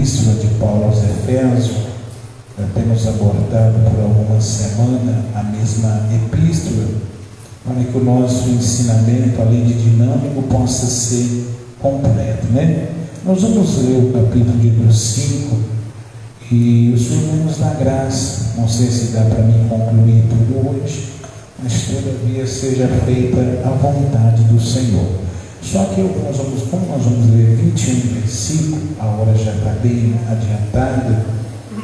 Epístola de Paulo aos Efésios. Já temos abordado por alguma semana a mesma epístola, para que o nosso ensinamento, além de dinâmico, possa ser completo, né? Nós vamos ler o capítulo de número 5 e o Senhor nos dá graça. Não sei se dá para mim concluir tudo hoje, mas todavia seja feita a vontade do Senhor. Só que como nós vamos ler 21 versículos, a hora já está bem adiantada,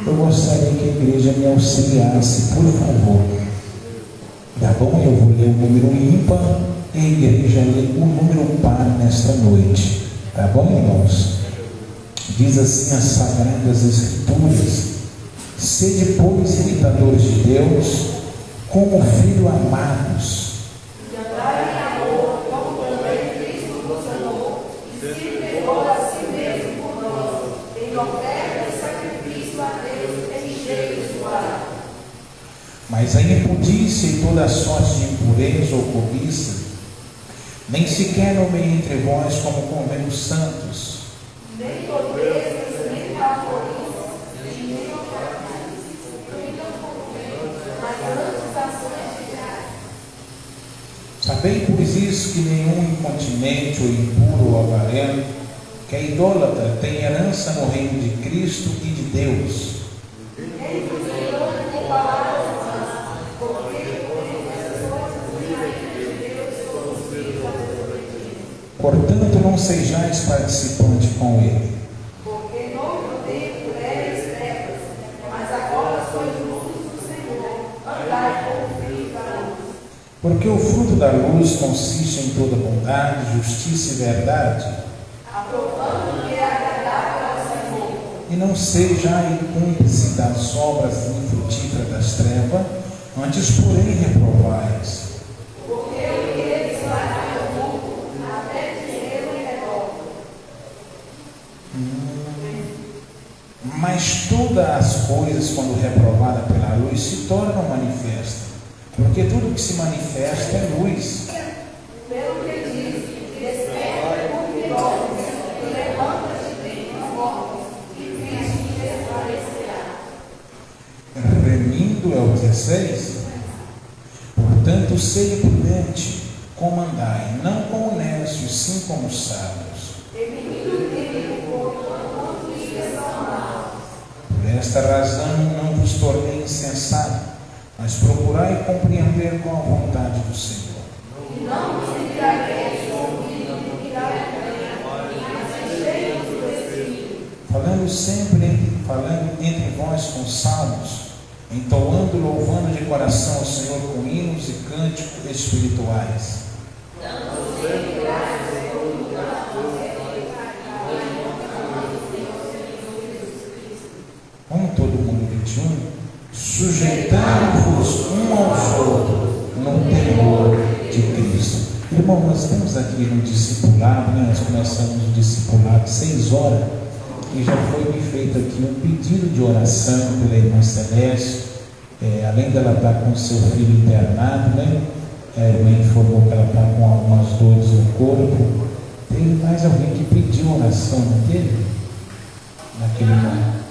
eu gostaria que a igreja me auxiliasse, por favor. Tá bom? Eu vou ler o número ímpar e a igreja lê o número par nesta noite. Tá bom, irmãos? Diz assim as Sagradas Escrituras: sede, pois, imitadores de Deus, como filhos amados, e andai em amor, como também Cristo nos amou, e se entregou a si mesmo por nós, em oferta e sacrifício a Deus em cheio de suave. Mas a impudícia e toda sorte de impureza ou cobiça, nem sequer nomeie entre vós como convém os santos. Nem pobrezas, nem favoritas, nem ofertas, mas antes ações de graça. Sabei, pois, isso, que nenhum incontinente ou impuro ou avarento, que é idólatra, tem herança no reino de Cristo e de Deus. Nem vos engane com palavras vãs, porque essas coisas no reino de Deus são filhos da desobediência. Portanto, não sejais participantes com ele. Porque noutro tempo eres trevas, mas agora sois luz do Senhor, andai como filhos da luz. Porque o fruto da luz consiste em toda bondade, justiça e verdade, Aprovando o que é agradável ao Senhor. e não sejais cúmplice das obras infrutíferas das trevas, antes, porém, reprovais. Porque o que eles fazem oculto, até dinheiro e redor. Mas todas as coisas, quando reprovadas pela luz, se tornam manifestas, porque tudo que se manifesta é luz. Pelo que diz, desperta por milagres, e levanta-te dentre os mortos, e Cristo te esclarecerá. Remindo é o 16. Portanto, sede prudente, como andai, não como necios, sim como sábios. Remindo o tempo, porquanto os dias são maus. Por esta razão não vos tornei insensato, mas procurai compreender com a vontade do Senhor. E não vos embriagueis com o vinho do que dá mas enchei-vos do Espírito. Falando entre vós com salmos, entoando, louvando de coração ao Senhor com hinos e cânticos espirituais. Vamos todo mundo 21? Sujeitando-vos um aos outros no temor de Cristo. Irmão, nós estamos aqui no discipulado, né? Nós começamos o discipulado 6 horas e já foi me feito aqui um pedido de oração pela irmã Celeste. Além dela estar com seu filho internado, né? A irmã informou que ela está com algumas dores no corpo. Teve mais alguém que pediu oração, não teve? Naquele momento.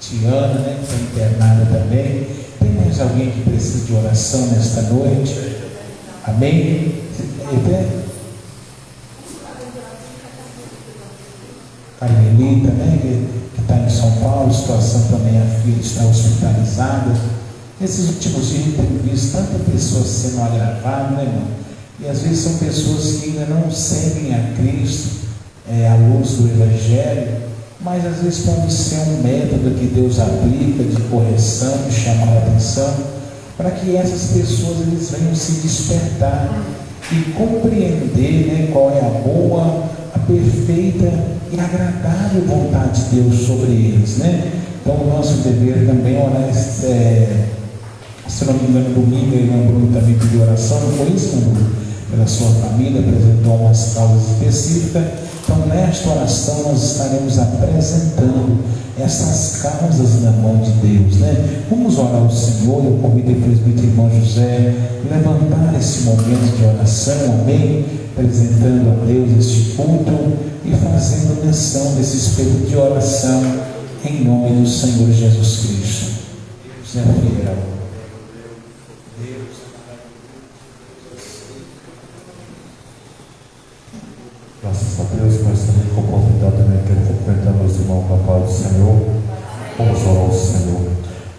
Tiana, né, que está internada também. Tem mais alguém que precisa de oração nesta noite? Amém? Carmelita, né, que está em São Paulo, situação também, a filha está hospitalizada. Nesses últimos dias eu tenho visto tanta pessoa sendo agravada, né, irmão? E às vezes são pessoas que ainda não seguem a Cristo, à luz do Evangelho, mas às vezes pode ser um método que Deus aplica de correção, de chamar a atenção, para que essas pessoas eles venham se despertar e compreender, né, qual é a boa, a perfeita e agradável vontade de Deus sobre eles, né? Então o nosso dever também é orar, se não me engano, domingo a irmã Bruna também pediu oração, não foi isso, irmã Bruna? Pela sua família, apresentou umas causas específicas. Então nesta oração nós estaremos apresentando essas causas na mão de Deus, né? Vamos orar ao Senhor. Eu convido o presbítero irmão José a levantar esse momento de oração, amém? Apresentando a Deus este culto e fazendo menção desse espírito de oração em nome do Senhor Jesus Cristo. Deus é fiel. Graças a Deus, mas também com a oportunidade também quero cumprimentar meus irmãos com a paz do Senhor. Vamos orar ao Senhor.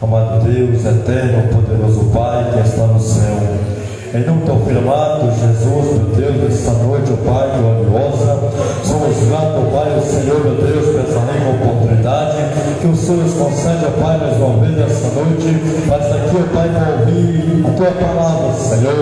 Amado Deus, eterno, poderoso Pai que está no céu, em nome do teu Filho amado, Jesus, meu Deus, nesta noite, ó Pai, gloriosa, somos gratos, ó Pai, ao Senhor, meu Deus, por essa rica oportunidade que o Senhor nos concede, ó Pai, mais uma vez nesta noite, mas aqui, ó Pai, para ouvir a tua palavra, Senhor,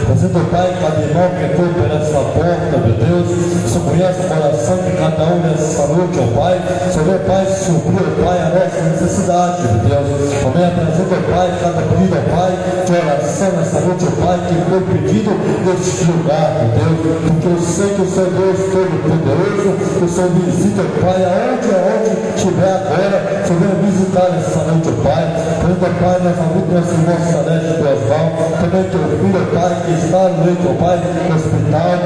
fazendo, ó Pai, cada irmão que entrou por essa porta, meu Deus, o Senhor conhece o coração de cada um nessa noite, ó Pai, Senhor, Pai, suprir, ó Pai, a nossa necessidade, meu Deus, também apresenta, ó Pai, cada pedido, ó Pai, de oração nessa noite, ó Pai, que foi pedido neste lugar, meu Deus, porque eu sei que o Senhor Deus Todo-Poderoso, que o Senhor visita, Pai, aonde estiver agora, o Senhor venha visitar essa noite, Pai, prenda, Pai, na família do nosso irmão Salete do Osvaldo, também teu filho, Pai, que está no leito, Pai, no hospital,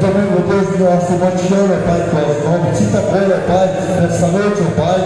também, meu Deus, nosso irmão Tiana, Pai, do Osvaldo, visita agora, Pai, nessa noite, Pai,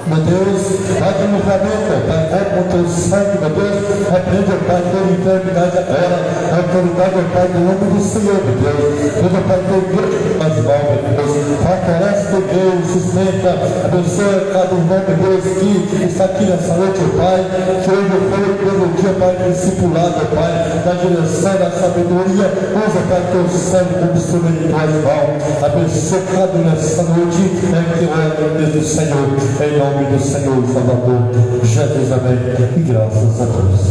meu Deus, vai no livramento, Pai, vai com o teu sangue, meu Deus, repreende, Pai, toda enfermidade agora, a autoridade, Pai, no nome do Senhor, meu Deus, toda, Pai, teu Deus, mas mal, meu Deus, fortalece teu Deus, sustenta, abençoa cada irmão, meu Deus, que está aqui nessa noite, Pai, que hoje foi pelo dia, Pai, discipulado, Pai, na direção da sabedoria, usa, Pai, teu sangue como instrumento de tuas mãos, abençoa cada nessa noite, é que eu amo, Senhor, em nome do Senhor Salvador, Jesus, amém, e graças a Deus.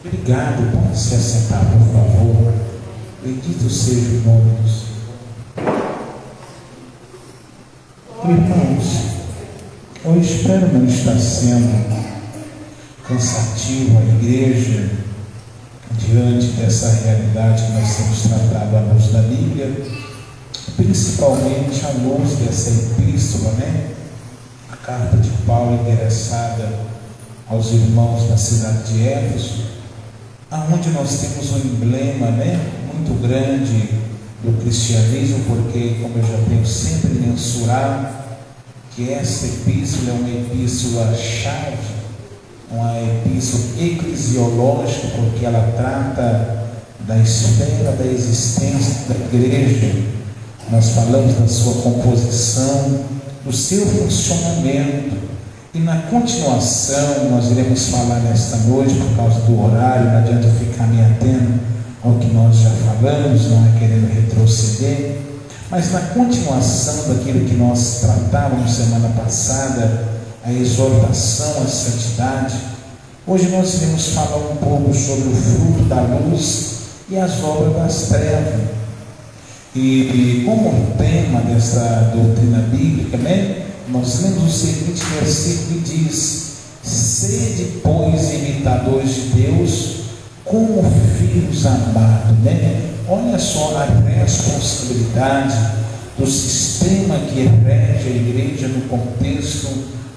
Obrigado, pode se assentar, por favor. Bendito seja o nome do Senhor. Irmãos, eu espero não estar sendo cansativo a igreja diante dessa realidade que nós temos tratado à luz da Bíblia, principalmente à luz dessa epístola, né? A carta de Paulo endereçada aos irmãos da cidade de Éfeso, aonde nós temos um emblema, né, muito grande do cristianismo, porque, como eu já tenho sempre mensurado, que essa epístola é uma epístola-chave, uma epístola eclesiológica, porque ela trata da esfera da existência da igreja. Nós falamos da sua composição, do seu funcionamento. E na continuação, nós iremos falar nesta noite, por causa do horário, não adianta eu ficar me atendo ao que nós já falamos, não é querendo retroceder, mas na continuação daquilo que nós tratávamos semana passada, a exortação à santidade, hoje nós iremos falar um pouco sobre o fruto da luz e as obras das trevas. E como tema dessa doutrina bíblica, né? Nós lemos o seguinte versículo que diz: sede, pois, imitadores de Deus, como filhos amados, né? Olha só a responsabilidade do sistema que rege a igreja no contexto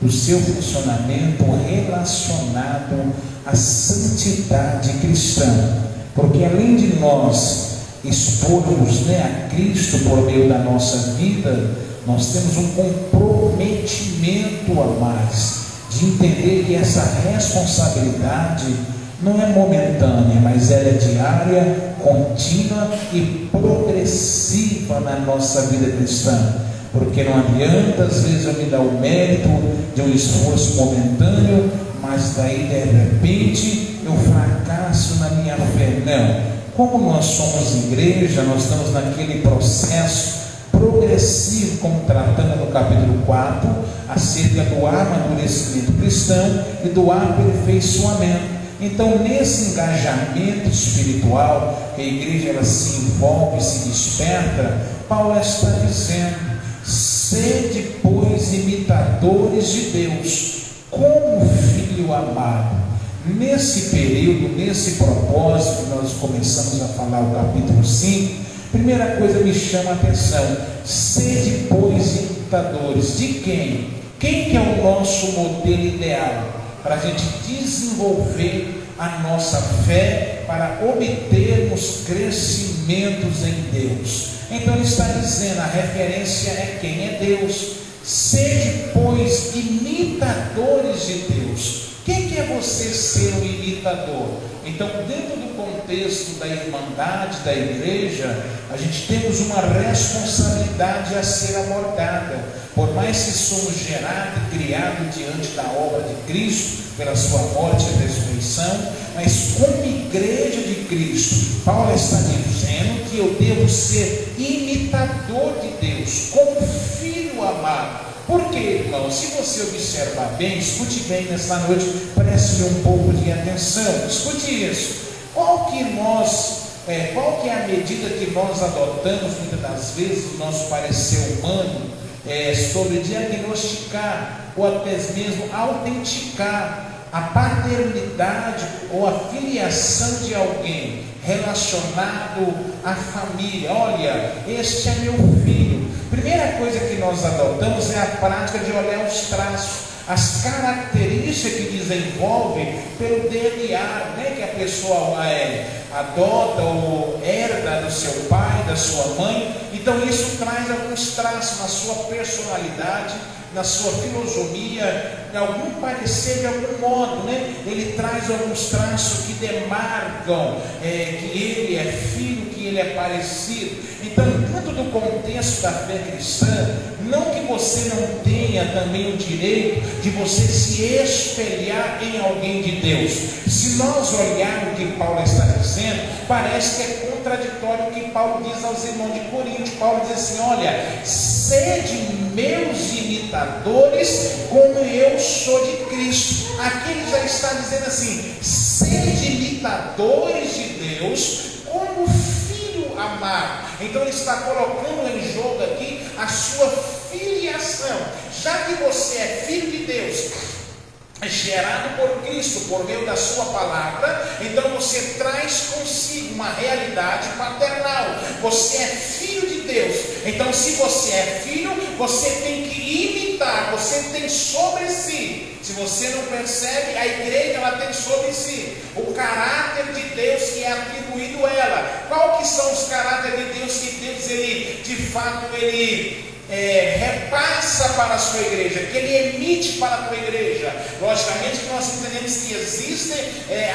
do seu funcionamento relacionado à santidade cristã, porque além de nós expormos, né, a Cristo por meio da nossa vida, nós temos um comprometimento a mais, de entender que essa responsabilidade não é momentânea, mas ela é diária, contínua e progressiva na nossa vida cristã, porque não adianta às vezes eu me dar o mérito de um esforço momentâneo, mas daí de repente eu fracasso na minha fé. Não, como nós somos igreja, nós estamos naquele processo progressivo, como tratando no capítulo 4, acerca do amadurecimento cristão e do aperfeiçoamento. Então, nesse engajamento espiritual, que a igreja ela se envolve, se desperta, Paulo está dizendo: sede, pois, imitadores de Deus, como filho amado. Nesse período, nesse propósito que nós começamos a falar o capítulo 5, primeira coisa me chama a atenção: sede, pois, imitadores de quem? Quem que é o nosso modelo ideal para a gente desenvolver a nossa fé, para obtermos crescimentos em Deus? Então ele está dizendo, a referência é quem? É Deus. Sede, você ser um imitador. Então, dentro do contexto da irmandade, da igreja, a gente temos uma responsabilidade a ser abordada. Por mais que somos gerados e criados diante da obra de Cristo, pela sua morte e ressurreição, mas como igreja de Cristo, Paulo está dizendo que eu devo ser imitador de Deus, como filho amado. Por quê, irmão? Se você observar bem, escute bem nessa noite, preste um pouco de atenção, escute isso. Qual que é a medida que nós adotamos, muitas das vezes, o nosso parecer humano, sobre diagnosticar, ou até mesmo autenticar a paternidade ou a filiação de alguém relacionado à família? Olha, este é meu filho. Primeira coisa que nós adotamos é a prática de olhar os traços, as características que desenvolve pelo DNA, né, que a pessoa adota ou herda do seu pai, da sua mãe. Então isso traz alguns traços na sua personalidade, na sua filosofia, em algum parecer, de algum modo, né? Ele traz alguns traços que demarcam que ele é filho, que ele é parecido. Então, dentro do contexto da fé cristã, não que você não tenha também o direito de você se espelhar em alguém de Deus. Se nós olharmos o que Paulo está dizendo, parece que é contraditório o que Paulo diz aos irmãos de Corinto. Paulo diz assim: olha, sede meus imitadores, como eu sou de Cristo. Aqui ele já está dizendo assim: sede imitadores de Deus, como filho amado. Então ele está colocando em jogo aqui a sua filiação. Já que você é filho de Deus, gerado por Cristo, por meio da sua palavra, então você traz consigo uma realidade paternal. Você é filho de Deus. Então, se você é filho, você tem que imitar, você tem sobre si. Se você não percebe, a igreja ela tem sobre si o caráter de Deus que é atribuído a ela. Qual que são os caráteres de Deus que Deus, ele, de fato, ele repassa para a sua igreja, que ele emite para a tua igreja? Logicamente que nós entendemos que existem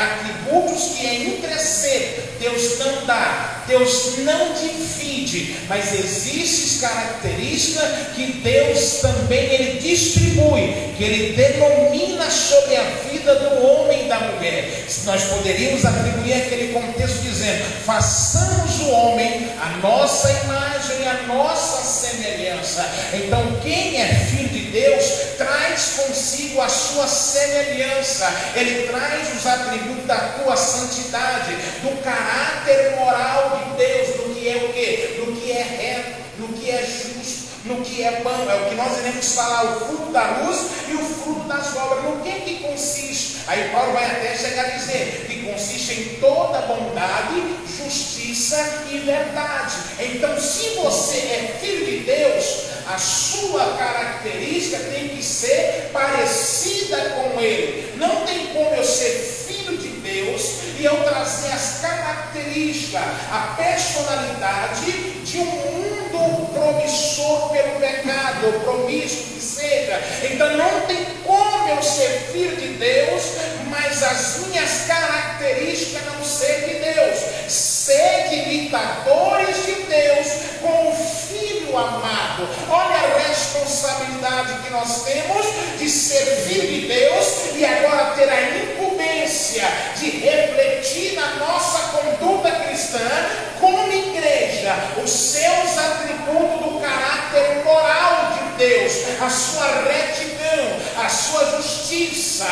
atributos que entre ser Deus não dá, Deus não divide, mas existem características que Deus também ele distribui, que ele denomina sobre a vida do homem e da mulher. Nós poderíamos atribuir aquele contexto dizendo: façamos o homem a nossa imagem e a nossa semelhança. Então, quem é filho de Deus traz consigo a sua semelhança. Ele traz os atributos da tua santidade, do caráter moral de Deus, do que é o quê? Do que é reto, do que é justo, no que é bom. É o que nós iremos falar: o fruto da luz e o fruto das obras. No que consiste? Aí Paulo vai até chegar a dizer que consiste em toda bondade, justiça e verdade. Então, se você é filho de Deus, a sua característica tem que ser parecida com ele. Não tem como eu ser filho de Deus e eu trazer as características, a personalidade de um mundo promissor pelo pecado, ou promíscuo que seja. Então não tem como eu ser filho de Deus, mas as minhas características não ser de Deus. Sede imitadores de Deus com o Filho amado. Olha a responsabilidade que nós temos de ser filho de Deus e agora ter a incumbência de refletir na nossa conduta cristã como igreja os seus atributos do caráter moral de Deus, a sua retidão, a sua justiça.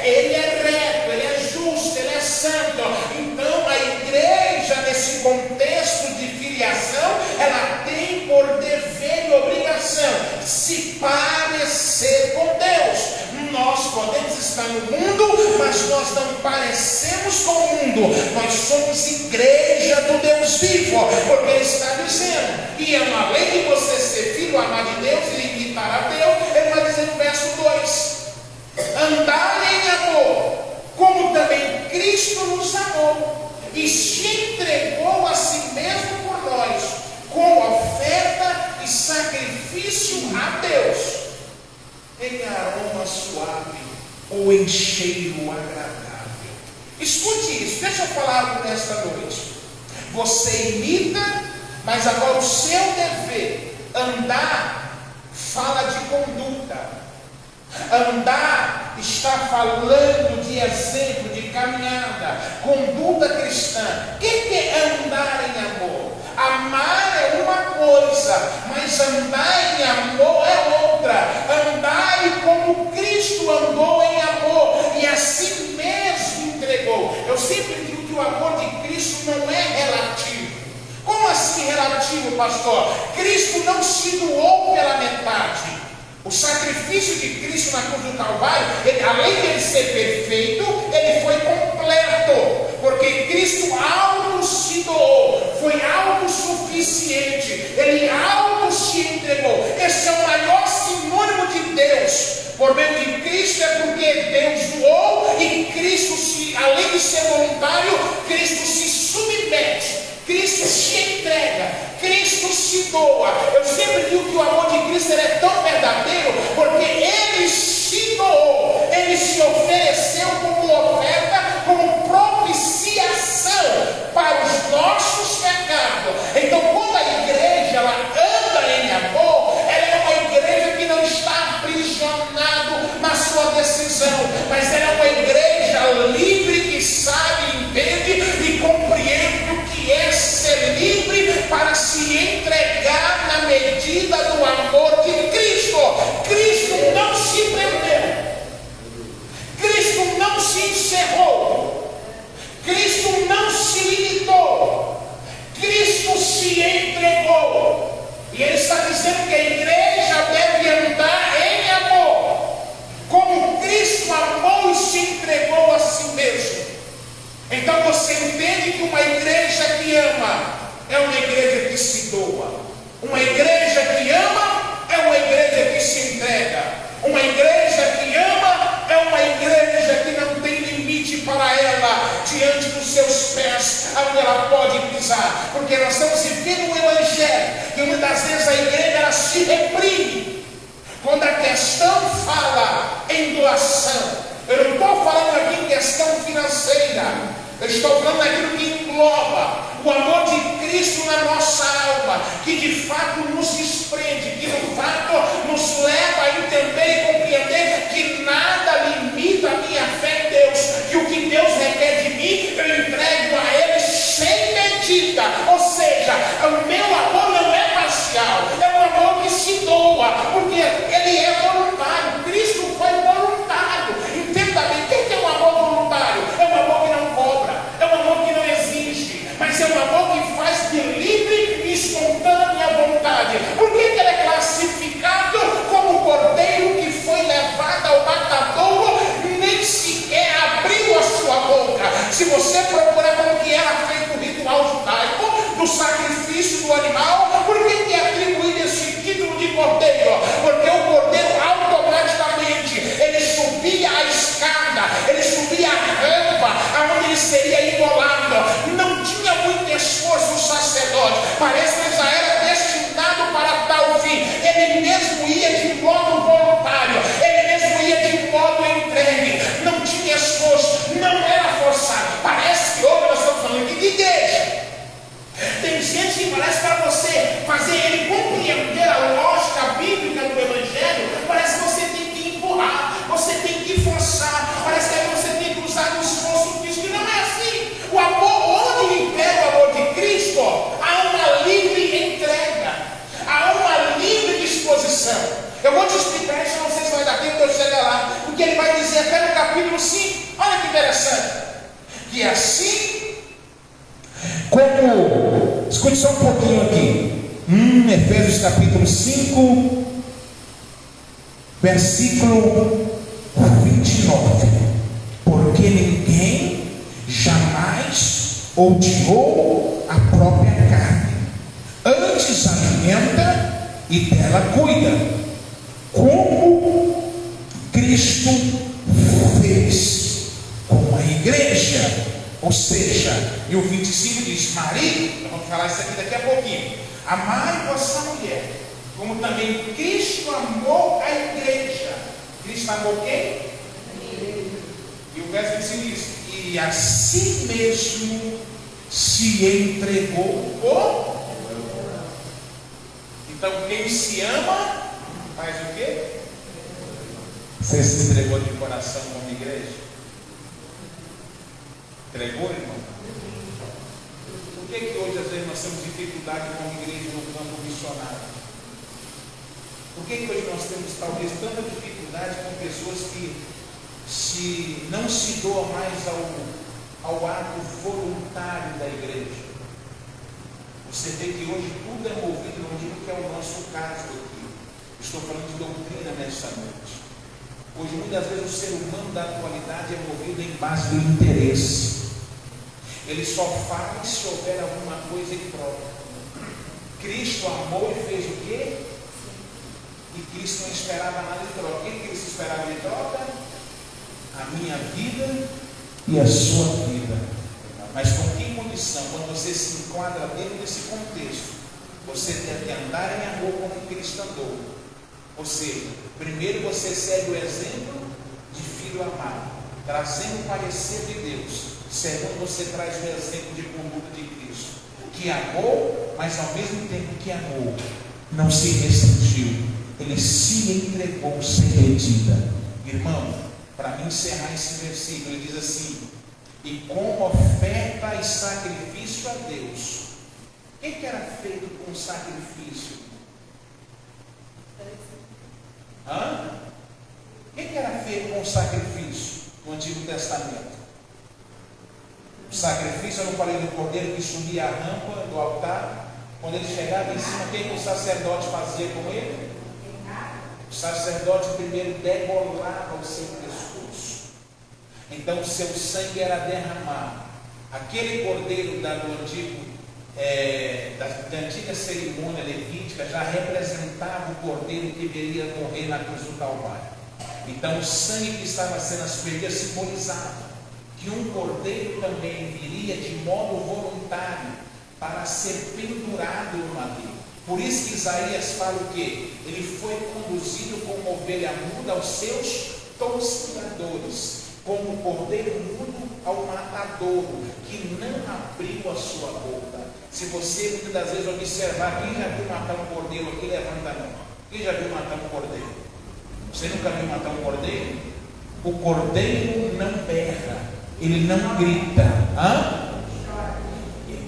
Ele é reto, ele é justo, ele é santo. Então a igreja, nesse contexto de filiação, ela tem por dever e obrigação se parecer com Deus. Nós podemos estar no mundo, mas nós não parecemos com o mundo. Nós somos igreja do Deus vivo, porque ele está dizendo, e além de você ser filho amado de Deus e imitar a Deus, ele vai dizer no verso 2: andai em amor, como também Cristo nos amou e se entregou a si mesmo por nós, como oferta e sacrifício a Deus, em aroma suave, ou em cheiro agradável. Escute isso, deixa eu falar algo nesta noite. Você imita, mas agora o seu dever, andar, fala de conduta. Andar está falando de exemplo, de caminhada, conduta cristã. O que é andar em amor? Amar é uma coisa, mas andar em amor é outra. Andai como Cristo andou em amor e a si mesmo entregou. Eu sempre digo que o amor de Cristo não é relativo. Como assim relativo, pastor? Cristo não se doou pela metade. O sacrifício de Cristo na cruz do Calvário, além de ele ser perfeito, ele foi completo, porque Cristo auto se doou, foi autossuficiente, ele auto se entregou. Esse é o maior sinônimo de Deus. Por meio de Cristo é porque Deus doou e Cristo, além de ser voluntário, Cristo se submete. Cristo se entrega, Cristo se doa. Eu sempre digo que o amor de Cristo é tão verdadeiro, porque ele se doou, ele se ofereceu como oferta, como propiciação para os nossos pecados. Então, quando a igreja ela anda em amor, ela é uma igreja que não está aprisionada na sua decisão, mas ela é uma igreja livre que sabe, entende e compreende o que é ser livre para se entregar na medida do amor de Cristo. Cristo não se prendeu, Cristo não se encerrou, Cristo não se limitou, Cristo se entregou. E ele está dizendo que a igreja deve andar em amor, como Cristo amou e se entregou a si mesmo. Então você entende que uma igreja que ama é uma igreja que se doa. Uma igreja que ama é uma igreja que se entrega. Uma igreja que ama é uma igreja que não tem limite para ela diante dos seus pés, aonde ela pode pisar. Porque nós estamos vivendo um evangelho e muitas das vezes a igreja ela se reprime quando a questão fala em doação. Eu não estou falando aqui em questão financeira. Eu estou falando daquilo que engloba o amor de Cristo na nossa alma, que de fato nos desprende, que de fato nos leva a entender e compreender que nada limita a minha fé em Deus, que o que Deus requer de mim, eu entrego a Ele sem medida. Ou seja, o meu amor não é parcial, é um amor que se doa, porque ele é voluntário. Cristo foi voluntário. Entenda bem, o que é um amor voluntário? É um amor que não cobra, é um amor que não exige, mas é um amor que faz de livre e espontânea vontade. Por que ele é classificado como o cordeiro que foi levado ao matadouro, nem sequer abriu a sua boca? Se você procurar como que era feito o ritual judaico do sacrifício do animal, por que é atribuído esse título de cordeiro? Porque o cordeiro automaticamente ele subia a escada, ele subia a rampa aonde ele seria imolado. Não tinha muito esforço o sacerdote, parece que já era destinado para tal fim. Ele mesmo ia de modo voluntário, ele mesmo ia de modo entregue, não tinha esforço, não era forçado. Parece que hoje nós estamos falando aqui de igreja. Tem gente que parece para você fazer ele compreender a lógica bíblica do evangelho, parece que você tem que empurrar, você tem que forçar, parece que você tem que usar um esforço físico, e não é assim. O amor, onde impera o amor de Cristo, há uma livre entrega, há uma livre disposição. Eu vou te explicar isso, não sei se vai dar tempo de eu chegar lá, porque ele vai dizer até no capítulo 5, olha que interessante, que assim como, escute só um pouquinho aqui, Efésios capítulo 5, versículo 29, porque ninguém jamais odiou a própria carne, antes alimenta e dela cuida, como Cristo fez com a igreja. Ou seja, e o 25 diz: marido, vamos falar isso aqui daqui a pouquinho, amai vossa mulher, como também Cristo amou a igreja. Cristo amou quem? que a si mesmo se entregou por. Então quem se ama faz o quê? Você se entregou de coração como igreja? Entregou, irmão? Por que hoje às vezes nós temos dificuldade como igreja no campo missionário? Por que hoje nós temos talvez tanta dificuldade com pessoas que não se doam mais ao ato voluntário da igreja? Você vê que hoje tudo é movido, não digo que é o nosso caso aqui. Estou falando de doutrina nessa noite. Hoje muitas vezes o ser humano da atualidade é movido em base do interesse. Ele só faz se houver alguma coisa em troca. Cristo amou e fez o quê? E Cristo não esperava nada em troca. O que Cristo esperava em troca? A minha vida e a sua vida. Mas com que condição? Quando você se enquadra dentro desse contexto, você deve andar em amor como Cristo andou. Ou seja, primeiro você segue o exemplo de filho amado, trazendo o parecer de Deus. Segundo, você traz o exemplo de conduta de Cristo, que amou, mas ao mesmo tempo que amou, não se restringiu. Ele se entregou sem medida. Irmão, para mim encerrar esse versículo, ele diz assim: e como oferta e sacrifício a Deus. O que era feito com sacrifício? O que era feito com sacrifício no Antigo Testamento? O sacrifício, eu não falei do cordeiro que subia a rampa do altar. Quando ele chegava em cima, o que o sacerdote fazia com ele? O sacerdote primeiro degolava o seu pescoço. Então o seu sangue era derramado. Aquele cordeiro da antiga cerimônia levítica já representava o cordeiro que viria morrer na cruz do Calvário. Então o sangue que estava sendo aspergido simbolizava que um cordeiro também viria de modo voluntário para ser pendurado no madeiro. Por isso que Isaías fala o quê? Ele foi conduzido como ovelha muda aos seus tosquiadores, como cordeiro mudo ao matadouro, que não abriu a sua boca. Se você muitas das vezes observar, quem já viu matar um cordeiro aqui, levanta a mão. Quem já viu matar um cordeiro? Você nunca viu matar um cordeiro? O cordeiro não berra, ele não grita.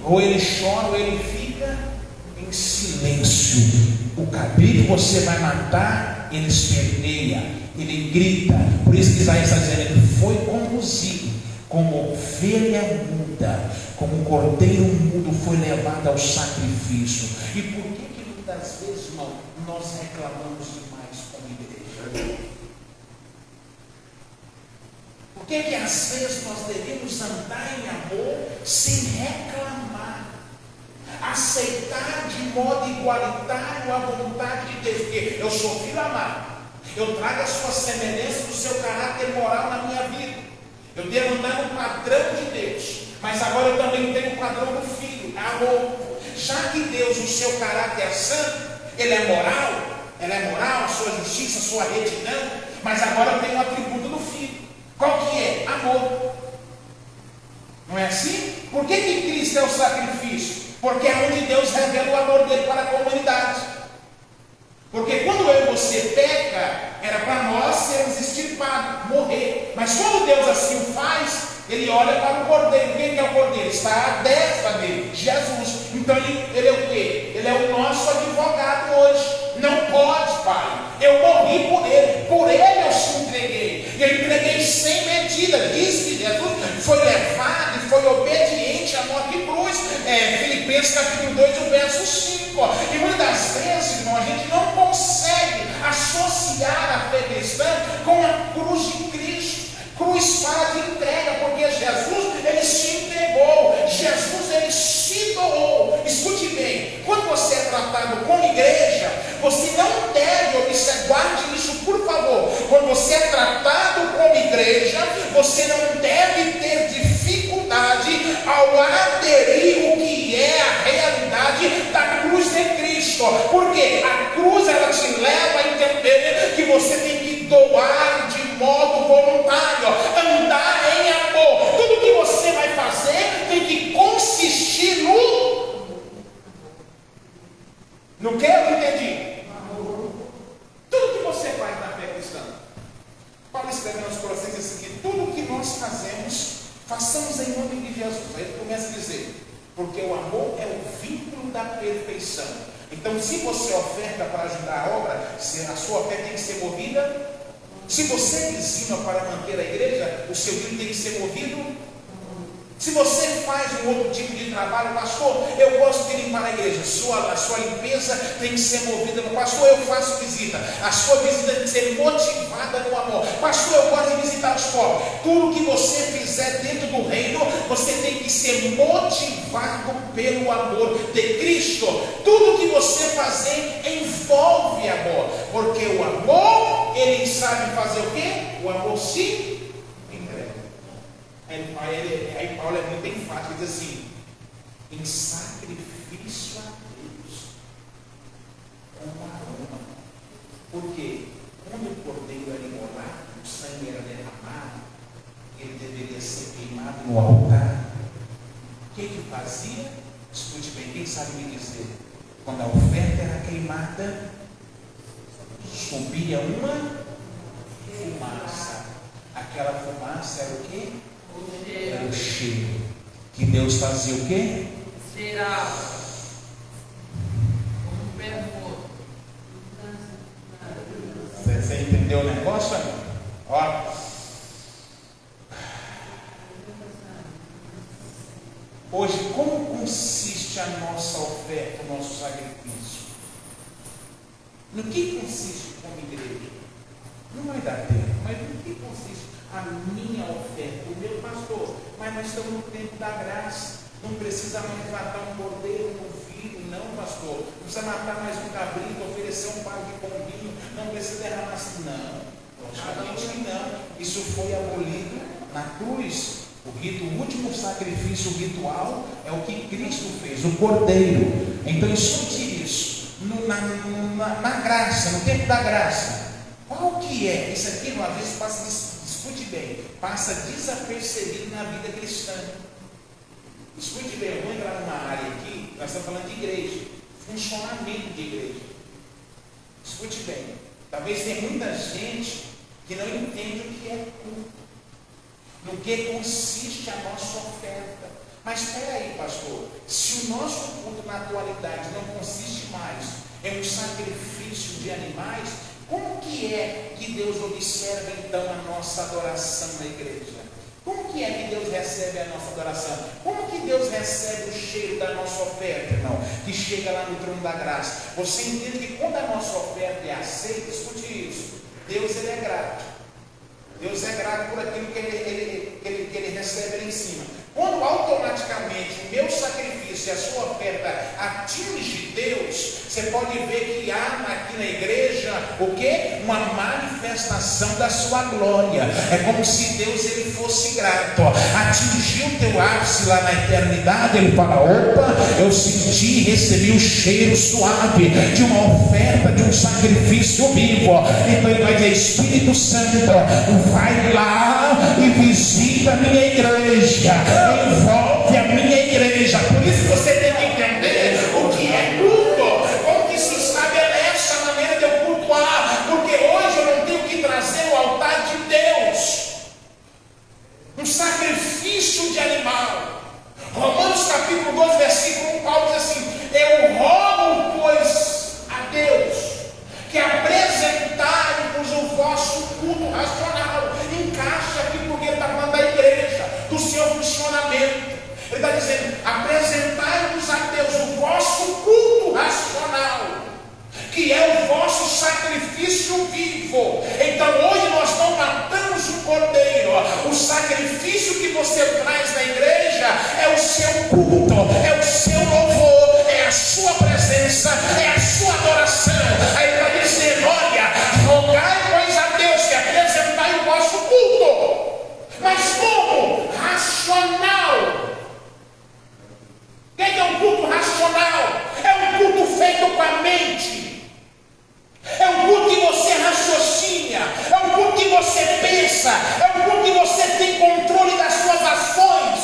Ou ele chora, ou ele fica em silêncio. O cabrito que você vai matar, ele esperneia, ele grita. Por isso que Isaías está dizendo, ele foi conduzido como ovelha muda, como um cordeiro mudo foi levado ao sacrifício. E por que muitas vezes, irmão, nós reclamamos demais como igreja? Por que às vezes nós devemos andar em amor sem reclamar? Aceitar de modo igualitário a vontade de Deus, porque eu sou filho amado, eu trago a sua semelhança do seu caráter moral na minha vida, eu devo andar no padrão de Deus, mas agora eu também tenho o padrão do filho, amor. Já que Deus, o seu caráter é santo, ele é moral, a sua justiça, a sua retidão, mas agora eu tenho o atributo do filho. Qual que é? Amor. Não é assim? Por que Cristo é o sacrifício? Porque é onde Deus revela o amor dele para a comunidade. Porque quando eu e você peca, era para nós sermos extirpados, morrer. Mas quando Deus assim o faz, ele olha para o cordeiro. Quem é o cordeiro? Está à destra dele, Jesus. Então ele é o quê? Ele é o nosso advogado hoje. Não pode, Pai. Eu morri por ele eu se entreguei. E eu entreguei sem medida. Diz que Jesus foi levado e foi obediente à morte de cruz. Filipenses capítulo 2, o verso 5. E muitas vezes, irmão, a gente não consegue associar a fé cristã com a cruz de Cristo. Cruz fala de entrega, porque Jesus, ele se entregou. Jesus, ele se doou. Escute bem, quando você é tratado como igreja, você não deve, guarde isso por favor, quando você é tratado como igreja, você não deve ter dificuldade ao aderir o que é a realidade da cruz de Cristo, porque a cruz, ela te leva a entender que você tem que doar de modo voluntário, andar em amor. Tudo que fazer tem que consistir no que eu entendi? Tudo que você faz na fé cristã. Paulo escreve aos Colossenses assim, que tudo que nós fazemos, façamos em nome de Jesus. Aí ele começa a dizer, porque o amor é o vínculo da perfeição. Então, se você oferta para ajudar a obra, a sua fé tem que ser movida. Se você ensina para manter a igreja, o seu dízimo tem que ser movido. Se você faz um outro tipo de trabalho, pastor, eu gosto de limpar a igreja, a sua limpeza tem que ser movida no pastor, eu faço visita, a sua visita tem que ser motivada no amor. Pastor, eu gosto de visitar os pobres. Tudo que você fizer dentro do reino, você tem que ser motivado pelo amor de Cristo. Tudo que você fazer envolve amor, porque o amor, ele sabe fazer o quê? O amor se entrega. Aí Paulo é muito enfático, diz assim, em sacrifício a Deus, como aroma. Porque quando o cordeiro era imolado, o sangue era derramado, ele deveria ser queimado no altar. O que fazia? Escute bem, quem sabe me dizer? Quando a oferta era queimada, subia uma fumaça. Aquela fumaça era o quê? Era o cheiro. Que Deus fazia o quê? Cheirava como um perfume. Você entendeu o negócio? Ó. Hoje, como consiste a nossa oferta, o nosso sacrifício? No que consiste como igreja? Não vai dar tempo, mas no que consiste a minha oferta, o meu pastor? Mas nós estamos no tempo da graça, não precisa mais matar um cordeiro, um filho, não, pastor. Não precisa matar mais um cabrito, oferecer um par de pombinho, não precisa derramar assim, não. Logicamente não. Isso foi abolido na cruz. O último sacrifício ritual é o que Cristo fez, o cordeiro. Então escute isso, na graça, no tempo da graça. Qual que é? Isso aqui, uma vez, escute bem, passa desapercebido na vida cristã. Escute bem, eu vou entrar numa área aqui, nós estamos falando de igreja, funcionamento de igreja. Escute bem, talvez tenha muita gente que não entende o que é culto, no que consiste a nossa oferta. Mas espera aí, pastor, se o nosso culto na atualidade não consiste mais em um sacrifício de animais, como que é que Deus observa então a nossa adoração na igreja? Como que é que Deus recebe a nossa adoração? Como que Deus recebe o cheiro da nossa oferta, irmão, que chega lá no trono da graça? Você entende que quando a nossa oferta é aceita, escute isso, Deus ele é grato. Deus é grato por aquilo que ele recebe ali em cima. Quando automaticamente o meu sacrifício e a sua oferta atinge Deus, você pode ver que há aqui na igreja o quê? Uma manifestação da sua glória. É como se Deus ele fosse grato. Atingiu o teu ápice lá na eternidade, ele fala, opa, eu senti e recebi o cheiro suave de uma oferta, de um sacrifício vivo. Então ele vai dizer, Espírito Santo, vai lá e visita a minha igreja, envolve a minha igreja. Por isso você tem que entender o que é culto, como que se estabelece a maneira de eu cultuar, porque hoje eu não tenho que trazer o altar de Deus, um sacrifício de animal. Romanos capítulo 12, versículo 1, Paulo diz assim, eu rogo, pois, a Deus, que apresentai-vos o vosso culto racional. Encaixa aqui porque ele está falando da igreja, do seu funcionamento. Ele está dizendo, apresentai-vos a Deus o vosso culto racional, que é o vosso sacrifício vivo. Então hoje nós não matamos o cordeiro. O sacrifício que você traz na igreja é o seu culto, é o seu louvor, é a sua presença, é a sua adoração. Aí ele está dizendo, olha, rogai pois a Deus que apresentai o vosso culto. Mas como? Racional. O que é um culto racional? É um culto feito com a mente. É um culto que você raciocina. É um culto que você pensa. É um culto que você tem controle das suas ações.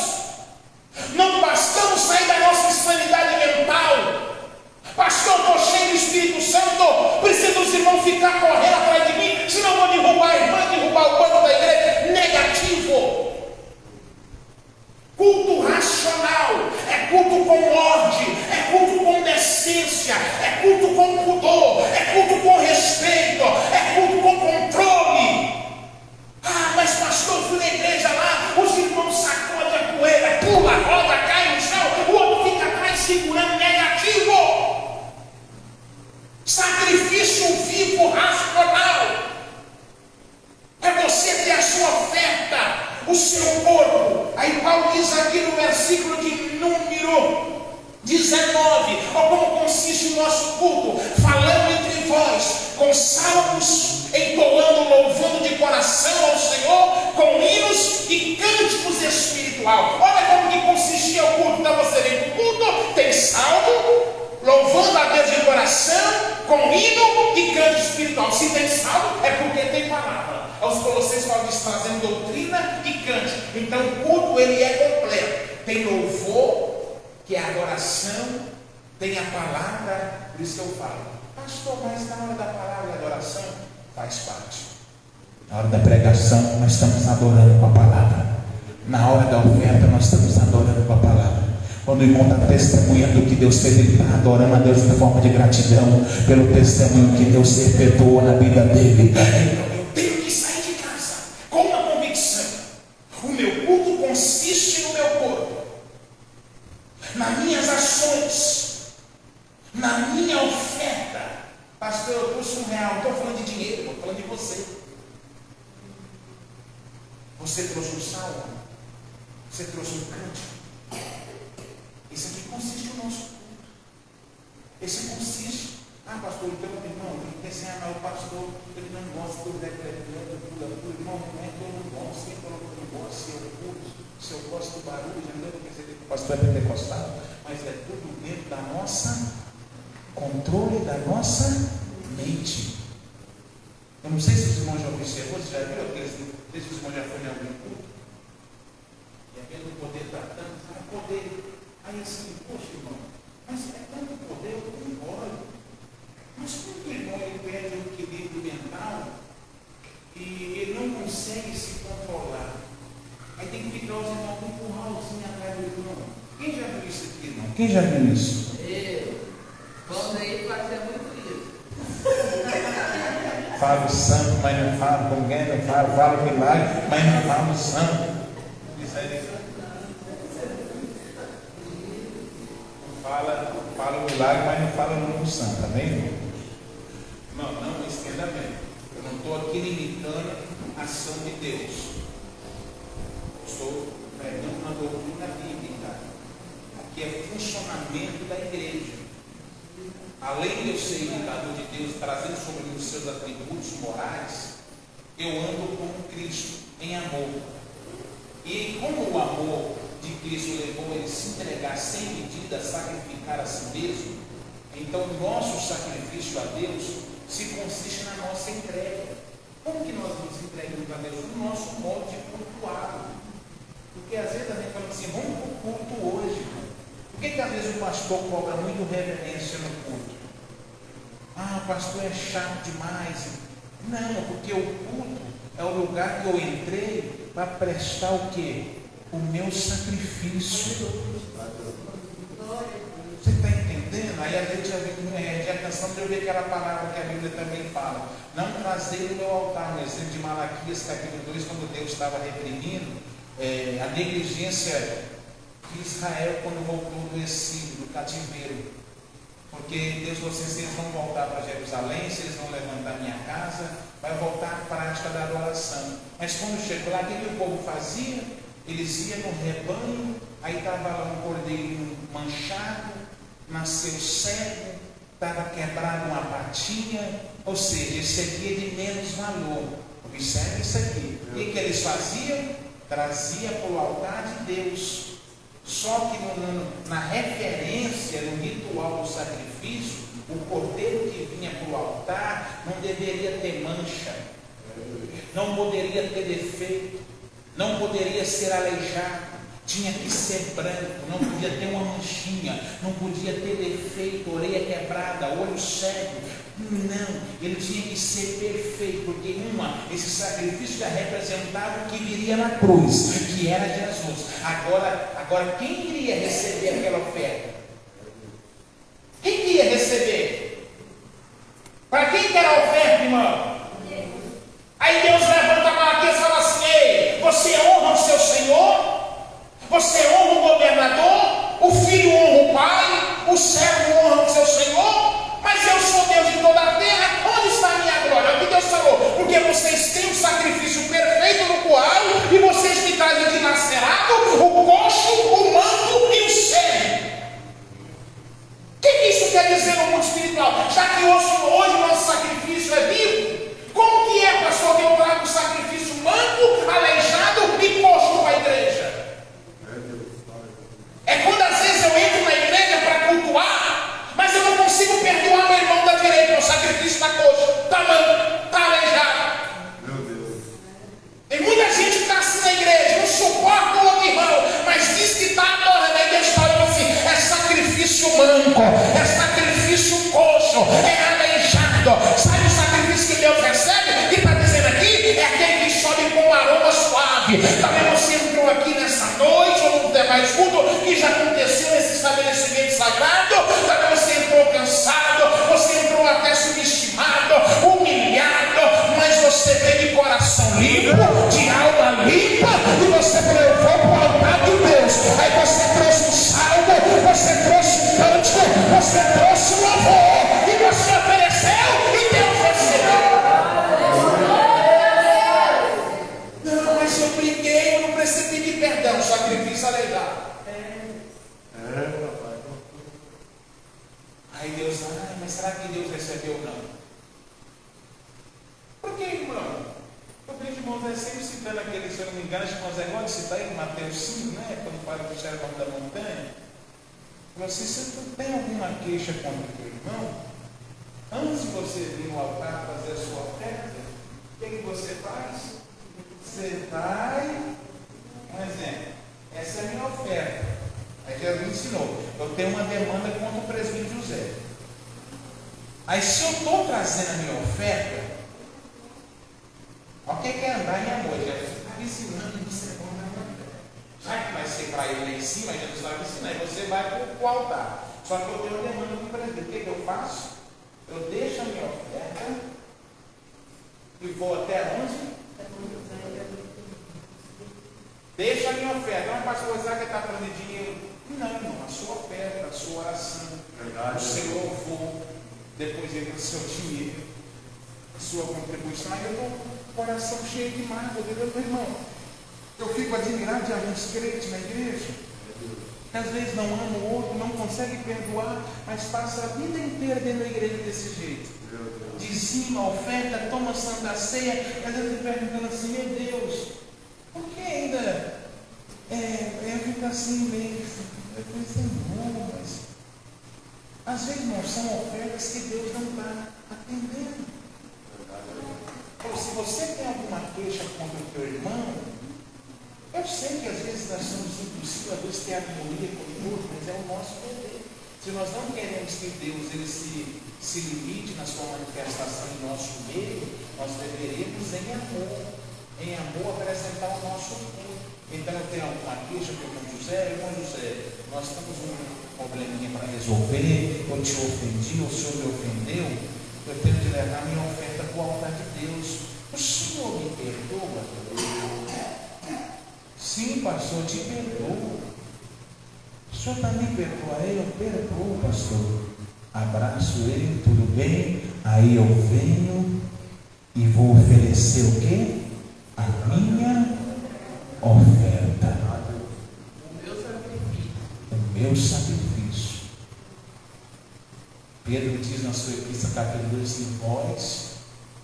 o seu corpo. Aí Paulo diz aqui no versículo de número 19: ó, como consiste o nosso culto, falando entre vós, com salmos, entoando, louvando de coração ao Senhor, com hinos e cânticos espiritual. Olha como que consistia o culto. Então você vem para o culto, tem salmo, louvando a Deus de coração, com hino e canto espiritual. Se tem salmo, é porque tem palavra. Aos Colossenses falam disso, trazendo doutrina e cântico. Então o culto, ele é completo. Tem louvor, que é adoração, tem a palavra. Por isso que eu falo, pastor, mas na hora da palavra e adoração, faz parte. Na hora da pregação, nós estamos adorando com a palavra. Na hora da oferta, nós estamos adorando com a palavra. Quando o irmão está testemunhando o que Deus fez, ele está adorando a Deus de forma de gratidão pelo testemunho que Deus efetuou na vida dele. Então eu tenho que sair de casa com uma convicção: o meu culto consiste no meu corpo, nas minhas ações, na minha oferta. Pastor, eu trouxe R$1, não estou falando de dinheiro, estou falando de você. Você trouxe um salmo, você trouxe um cântico. Esse aqui consiste no nosso culto. Esse consiste. Ah, pastor, então, irmão, esse é o pastor, ele não gosta do decreto, do irmão, não é todo bom, quem falou que não gosta, se eu curto, se eu gosto do barulho, já não quer dizer que o pastor é pentecostal, mas é tudo dentro da nossa controle, da nossa mente. Eu não sei se os irmãos já observou, você já viu aqueles, se os irmãos já foram em algum culto, e aquele poder tratando, poder. Aí assim, poxa irmão, mas é tanto poder, eu concordo. Mas quando o irmão ele perde o equilíbrio mental e ele não consegue se controlar, aí tem que ficar os irmãos com um empurrãozinho atrás do irmão. Quem já viu isso aqui, irmão? Quem já viu isso? Eu. Quando aí fazia muito isso. Fala o santo, mas não fala com ninguém, não fala o milagre, mas não fala o santo. Isso aí. Fala o milagre, mas não fala o nome do santo, amém? Não entenda bem. Eu não estou aqui limitando a ação de Deus. Estou pregando uma doutrina bíblica. Aqui é funcionamento da igreja. Além de eu ser imitador de Deus, trazendo sobre mim os seus atributos morais, eu ando como Cristo, em amor. E como o amor de Cristo levou ele a se entregar sem medida, a sacrificar a si mesmo, então o nosso sacrifício a Deus se consiste na nossa entrega. Como que nós nos entregamos a Deus? No nosso modo de cultuar. Porque às vezes a gente fala assim, vamos para o culto hoje. Por que às vezes o pastor cobra muito reverência no culto? Ah, o pastor é chato demais. Não, porque o culto é o lugar que eu entrei para prestar o quê? O meu sacrifício. Você está entendendo? Aí a gente já cansamos de ouvir aquela palavra que a Bíblia também fala: não trazer o meu altar. No exemplo de Malaquias capítulo 2, quando Deus estava reprimindo a negligência de Israel quando voltou do exílio, do cativeiro. Porque Deus falou assim: se eles vão voltar para Jerusalém, se eles vão levantar minha casa, vai voltar à prática da adoração. Mas quando chegou lá, o que o povo fazia? Eles iam no rebanho, aí estava lá um cordeiro manchado, nasceu cego, estava quebrado uma patinha, ou seja, esse aqui é de menos valor. Observe isso aqui. O que eles faziam? Trazia para o altar de Deus. Só que na referência, no ritual do sacrifício, o cordeiro que vinha para o altar não deveria ter mancha, não poderia ter defeito, não poderia ser aleijado, tinha que ser branco, não podia ter uma manchinha, não podia ter defeito, orelha quebrada, olho cego. Não, ele tinha que ser perfeito, porque esse sacrifício já representava o que viria na cruz, que era Jesus. Agora quem iria receber aquela oferta? Quem iria receber? Para quem que era a oferta, irmão? Aí Deus levanta a Malaquias e fala assim: ei, você honra o seu Senhor? Você honra o governador? O filho honra o pai? O servo honra o seu Senhor? Mas eu sou Deus de toda a terra, onde está a minha glória? É o que Deus falou: porque vocês têm um sacrifício perfeito no qual e vocês me trazem cidade. Talvez você entrou aqui nessa noite, ou no demais culto, que já aconteceu nesse estabelecimento sagrado. Talvez você entrou cansado, você entrou até subestimado, humilhado, mas você veio de coração limpo, de alma limpa, e você levou para o altar de Deus. Aí você trouxe um salmo, você trouxe um cântico, você trouxe um louvor, e você ofereceu, e Deus recebeu. Não, mas eu briguei, eu não preciso pedir perdão, sacrifício aleijado. Aí Deus, mas será que Deus recebeu ou não? Por que, irmão? Porque os irmãos é sempre citando aquele, se eu não me engano, os irmãos é igual de citar em Mateus 5, né? Quando fala do sermão da montanha. Se você tem alguma queixa contra o teu irmão, antes de você vir no altar fazer a sua oferta, o que você faz? Você vai, um exemplo, essa é a minha oferta. Aí Jesus ensinou, eu tenho uma demanda contra o presbítero José. Aí se eu estou trazendo a minha oferta, o que é andar em amor? Jesus está ensinando isso, é bom, já que vai ser para ele lá em cima, Jesus estava ensinando, aí você vai para o altar. Só que eu tenho uma demanda com o presbítero. O que eu faço? Eu deixo a minha oferta e vou até onde? Deixa a minha oferta. Não, pastor, será que está falando de dinheiro? Não, irmão, a sua oferta, a sua oração, o seu louvor, depois entra o seu dinheiro, a sua contribuição. Aí eu estou com o coração cheio de mágoa, meu irmão. Eu fico admirado de alguns crentes na igreja, que às vezes não ama o outro, não consegue perdoar, mas passa a vida inteira dentro da igreja desse jeito. Dizima, oferta, toma santa ceia, às vezes ele perguntando assim, meu Deus, por que ainda fica assim meio? Eu falei, Senhor, mas às vezes não são ofertas que Deus não está atendendo. Então, se você tem alguma queixa contra o teu irmão, eu sei que às vezes nós somos impossíveis, às vezes ter harmonia com o outro, mas é o nosso dever. Se nós não queremos que Deus ele se limite na sua manifestação em nosso meio, nós deveríamos em amor apresentar o nosso povo. Então eu tenho alguma queixa com o irmão José, nós temos um probleminha para resolver, eu te ofendi, o senhor me ofendeu, eu tenho que levar minha oferta para o altar de Deus. O senhor me perdoa? Sim, pastor, eu te perdoo. O senhor também perdoa ele? Eu perdoo, pastor. Abraço ele, tudo bem? Aí eu venho e vou oferecer o quê? A minha oferta. O meu sacrifício. Pedro diz na sua epístola, capítulo 2, assim, vós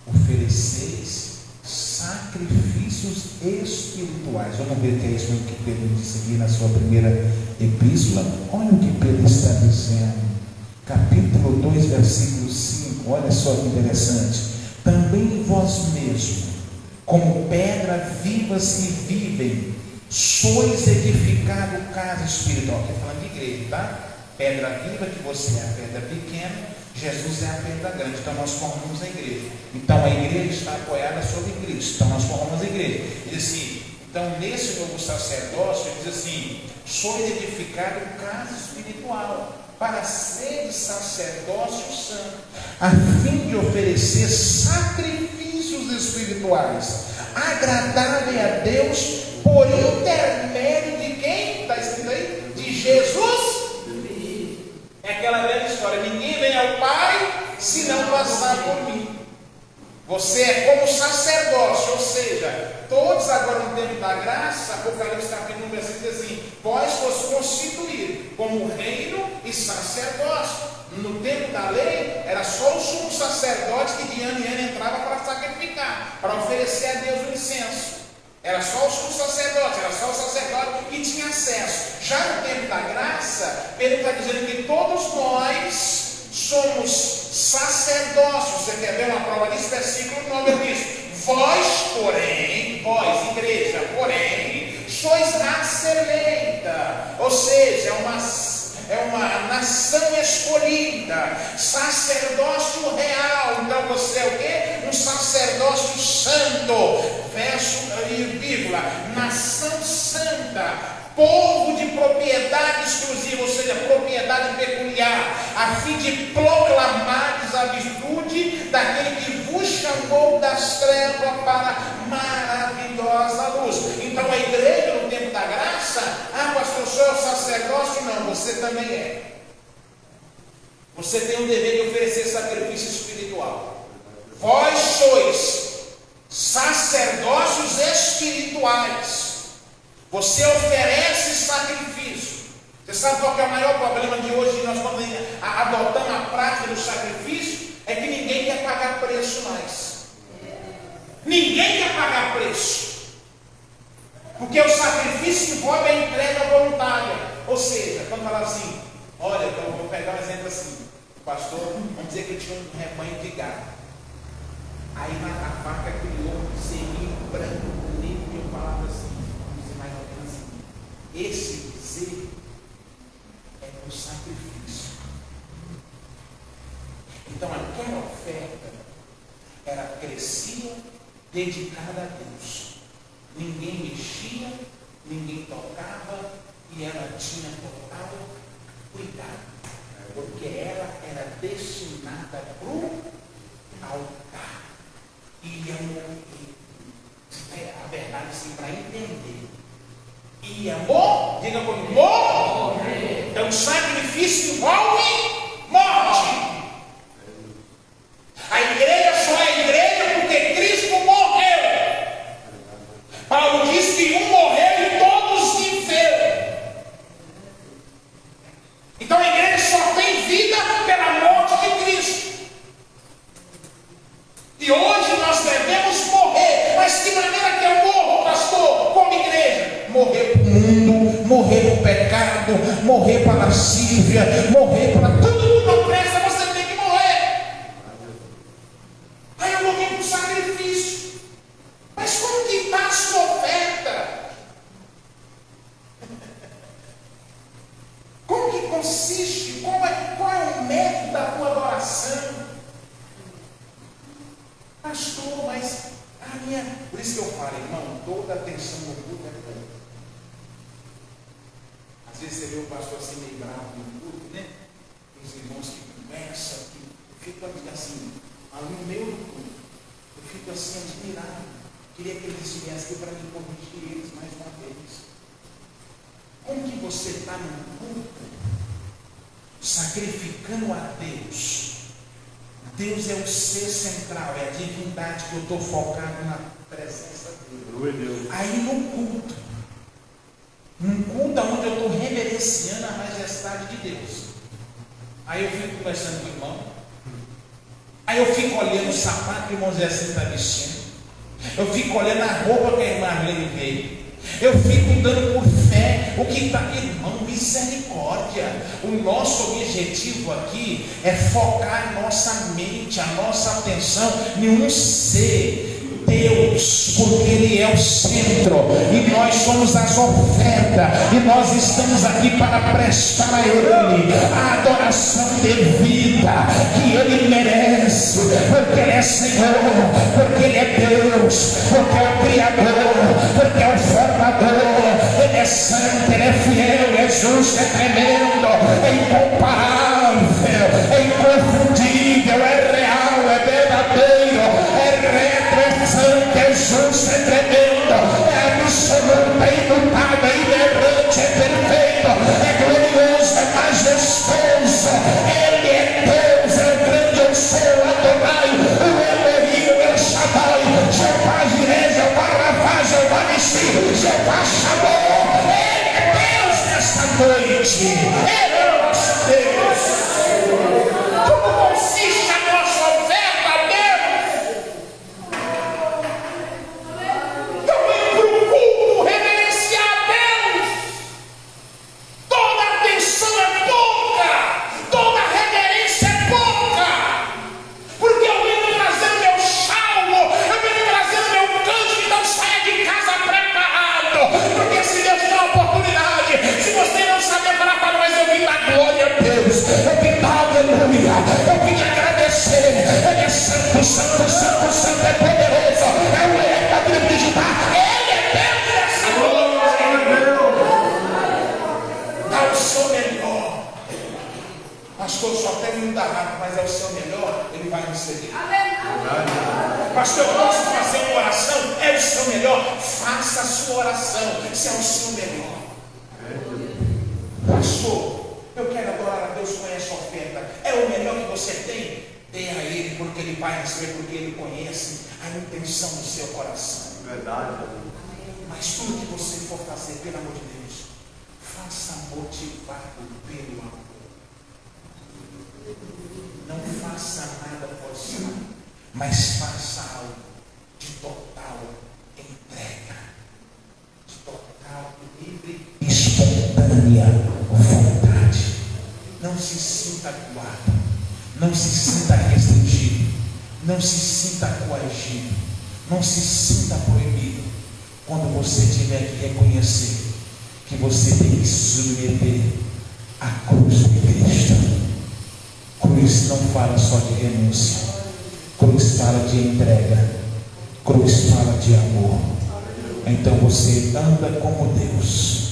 ofereceis sacrifícios espirituais. Vamos ver o que é isso que Pedro disse aqui na sua primeira epístola. Olha o que Pedro está dizendo. Capítulo 2, versículo 5. Olha só que interessante. Também vós mesmos, como pedras vivas e vivem, sois edificado casa espiritual. Aqui falando de igreja, tá? Pedra viva, que você é a pedra pequena, Jesus é a pedra grande, então nós formamos a igreja. Então a igreja está apoiada sobre Cristo, então nós formamos a igreja. Ele diz assim, então nesse novo sacerdócio, ele diz assim, sois edificado casa espiritual, para ser sacerdócio santo, a fim de oferecer sacrifícios espirituais, agradável a Deus, por intermédio de quem? Está escrito aí? De Jesus. É aquela velha história, ninguém vem ao Pai se não passar por mim. Você é como sacerdócio, ou seja, todos agora no tempo da graça, Apocalipse capítulo 1, versículo diz assim, vós fosse constituído como reino e sacerdócio. No tempo da lei, era só o sumo sacerdote que de ano em ano entrava para sacrificar, para oferecer a Deus o incenso. Era só o sumo sacerdote, era só o sacerdote que tinha acesso. Já no tempo da graça, Pedro está dizendo que todos nós somos sacerdócios. Você quer ver uma prova disso? Versículo 9 diz, vós, porém, vós, igreja, porém, sois raça eleita, ou seja, é uma nação escolhida, sacerdócio real. Então você é o quê? Um sacerdócio santo, verso e vírgula, nação santa, povo de propriedade exclusiva, ou seja, propriedade peculiar, a fim de proclamares a virtude daquele que vos chamou das trevas para maravilhosa luz. Então a igreja no tempo da graça, pastor, sou eu sacerdócio? Não, você também é. Você tem o dever de oferecer sacrifício espiritual. Vós sois sacerdócios espirituais. Você oferece sacrifício. Você sabe qual que é o maior problema de hoje? Nós estamos adotando a prática do sacrifício. É que ninguém quer pagar preço mais. Ninguém quer pagar preço. Porque o sacrifício envolve a entrega voluntária. Ou seja, quando falar assim, olha, então eu vou pegar um exemplo assim. O pastor, vamos dizer que ele tinha um rebanho de gado. Aí a vaca criou um selinho branco, bonito, e eu falava assim, mais ou menos assim, esse bezerro é o sacrifício. Então aquela oferta era crescia, dedicada a Deus. Ninguém mexia, ninguém tocava, e ela tinha total cuidado, porque ela era destinada para o altar. Ia morrer. A verdade, sim, para entender. Ia morrer. Diga comigo, morrer. Então, sacrifício envolve morte. A igreja só é igreja porque Cristo morreu. Paulo diz que um morreu e todos viveram. Então, a igreja só tem vida pela morte de Cristo. E hoje nós devemos morrer. Mas que maneira que eu morro, pastor, como igreja? Morrer para o mundo, morrer para o pecado, morrer para a lascívia, morrer para tudo que não presta, você tem que morrer. Aí eu morri para o sacrifício. Mas como que está a sua oferta? Como que consiste? Qual é o método da tua adoração? Pastor, mas por isso que eu falo, irmão, toda atenção no culto é pouco. Às vezes você vê o pastor assim meio bravo no culto, né? Os irmãos que conversam, que ficam assim, ali no meio do culto. Eu fico assim admirado. Queria que eles estivessem aqui para me corrigir eles mais uma vez. Como que você está no culto, sacrificando a Deus? Deus é o ser central, é a divindade que eu estou focado na presença dele. Aí no culto onde eu estou reverenciando a majestade de Deus, aí eu fico conversando com o irmão, aí eu fico olhando o sapato que o irmão Zé está vestindo, eu fico olhando a roupa que a irmã Arlene veio, eu fico dando por fé o que está, irmão, misericórdia. O nosso objetivo aqui é focar nossa mente, a nossa atenção em um ser, Deus, porque Ele é o centro e nós somos as ofertas, e nós estamos aqui para prestar a Ele a adoração devida que Ele merece, porque Ele é Senhor, porque Ele é Deus, porque é o Criador, porque é o Formador. Ele é santo, Ele é fiel, Ele é justo, é tremendo, é incomparável, é inconfundível, é real, é verdadeiro, é reto, é santo, é justo, é tremendo, é absoluto, é imutável, é inerrante, é perfeito, é glorioso, é majestoso. Ele é Deus, é o grande eu sou, Adonai, o Elohim, o El Shaddai, Jeová Jireh, Jeová Rafa, Jeová Nissi, Jeová Shalom. Ele é Deus nessa noite. Ele é o nosso Deus. Como consiste a nossa oferta a Deus? Eu venho para o culto reverenciar a Deus. Toda atenção é pouca, toda reverência é pouca, porque eu venho trazendo meu salmo, eu venho trazendo meu canto. Então saia de casa preparado, porque se Deus dá a oportunidade, se você não saber falar para nós, eu vim da melhor, faça a sua oração. Se é o seu melhor. Pastor, eu quero adorar a Deus com essa oferta. É o melhor que você tem? Dê a Ele, porque Ele vai receber, porque Ele conhece a intenção do seu coração. Verdade. Mas tudo que você for fazer, pelo amor de Deus, faça motivado pelo amor. Não faça nada forçado, mas faça algo de total entrega, de total livre e espontânea vontade. Não se sinta acuado, não se sinta restringido, não se sinta coagido, não se sinta proibido. Quando você tiver que reconhecer que você tem que se submeter à cruz de Cristo. Cruz não fala só de renúncia, cruz fala de entrega, cruz fala de amor. Então você anda como Deus,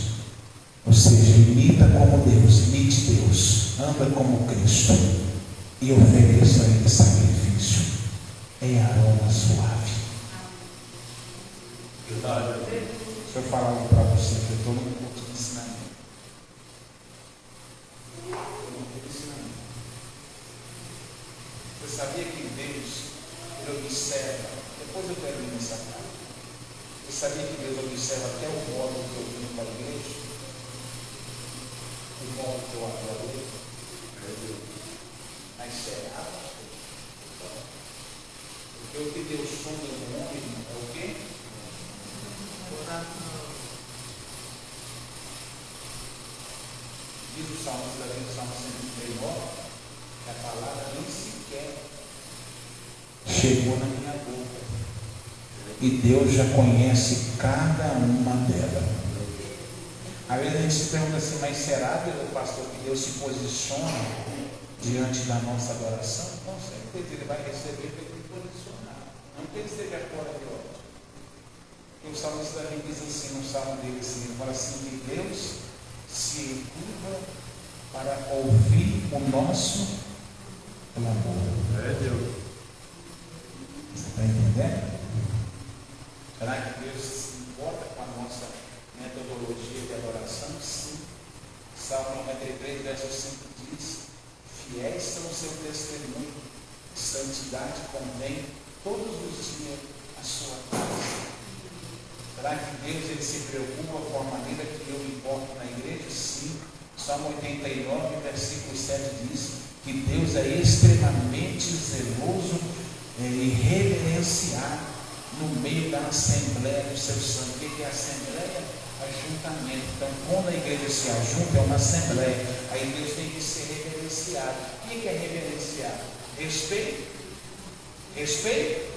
ou seja, imita como Deus, imite Deus, anda como Cristo e ofereça a Ele sacrifício. É aroma suave. Se eu falar algo para você, que eu estou num curso de ensinamento. Você sabia que Deus, Ele observa, depois eu termino essa parte. Você sabia que Deus observa até o modo que eu vim para a igreja? O modo que eu adoro Ele? Mas será? Porque o que Deus sonda no homem é o quê? Diz o Salmo 139, que a palavra nem sequer chegou na minha boca. E Deus já conhece cada uma delas. Às vezes a gente se pergunta assim, mas será, pastor, que Deus se posiciona diante da nossa adoração? Não sei, pois Ele vai receber para Ele posicionar. Não que Ele esteja fora de ordem. O salmista também diz assim, no salmo dele, assim, ele fala assim, que Deus se curva para ouvir o nosso clamor. É Deus. Você está entendendo? Será que Deus se importa com a nossa metodologia de adoração? Sim. Salmo 93, verso 5 diz, fiéis são o seu testemunho, santidade convém todos os dias a sua casa. Será que Deus ele se preocupa com a maneira que eu me importo na igreja? Sim. Salmo 89, versículo 7 diz que Deus é extremamente zeloso e reverenciado no meio da assembleia do seu sangue. O que é assembleia? Ajuntamento. Então, quando a igreja se ajunta, é uma assembleia. Aí Deus tem que ser reverenciado. O que é reverenciado? Respeito? Respeito?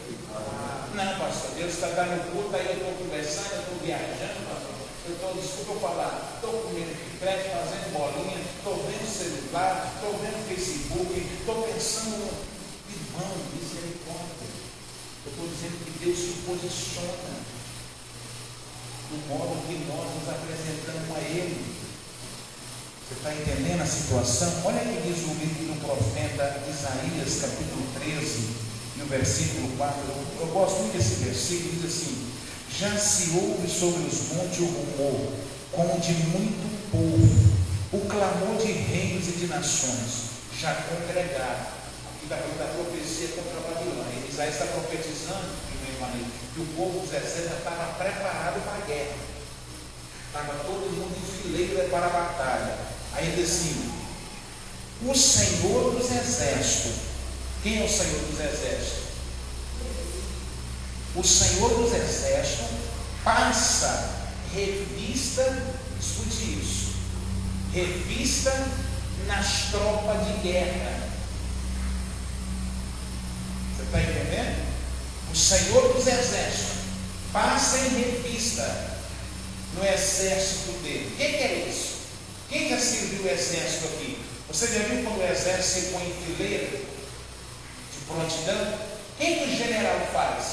Não, pastor, Deus está dando culto, aí eu estou conversando, eu estou viajando, pastor. Eu estou, desculpa eu falar, estou comendo chiclete, fazendo bolinha, estou vendo celular, estou vendo Facebook, estou pensando, irmão, misericórdia. Eu estou dizendo que Deus se posiciona no modo que nós nos apresentamos a Ele. Você está entendendo a situação? Olha o que diz o livro do profeta Isaías, capítulo 13. No versículo 4, eu gosto muito desse versículo, diz assim, já se ouve sobre os montes o rumor, como de muito povo, o clamor de reinos e de nações, já congregaram, aqui da profecia contra a Babilônia. Isaías está profetizando, que o povo dos exércitos estava preparado para a guerra, estava todo mundo em fileira para a batalha. Aí diz assim, o Senhor dos exércitos. Quem é o Senhor dos exércitos? O Senhor dos exércitos passa revista, escute isso, revista nas tropas de guerra. Você está entendendo? O Senhor dos exércitos passa em revista no exército dele. O que é isso? Quem já serviu o exército aqui? Você já viu quando o exército se põe em fileira? Prontidão, o que o general faz?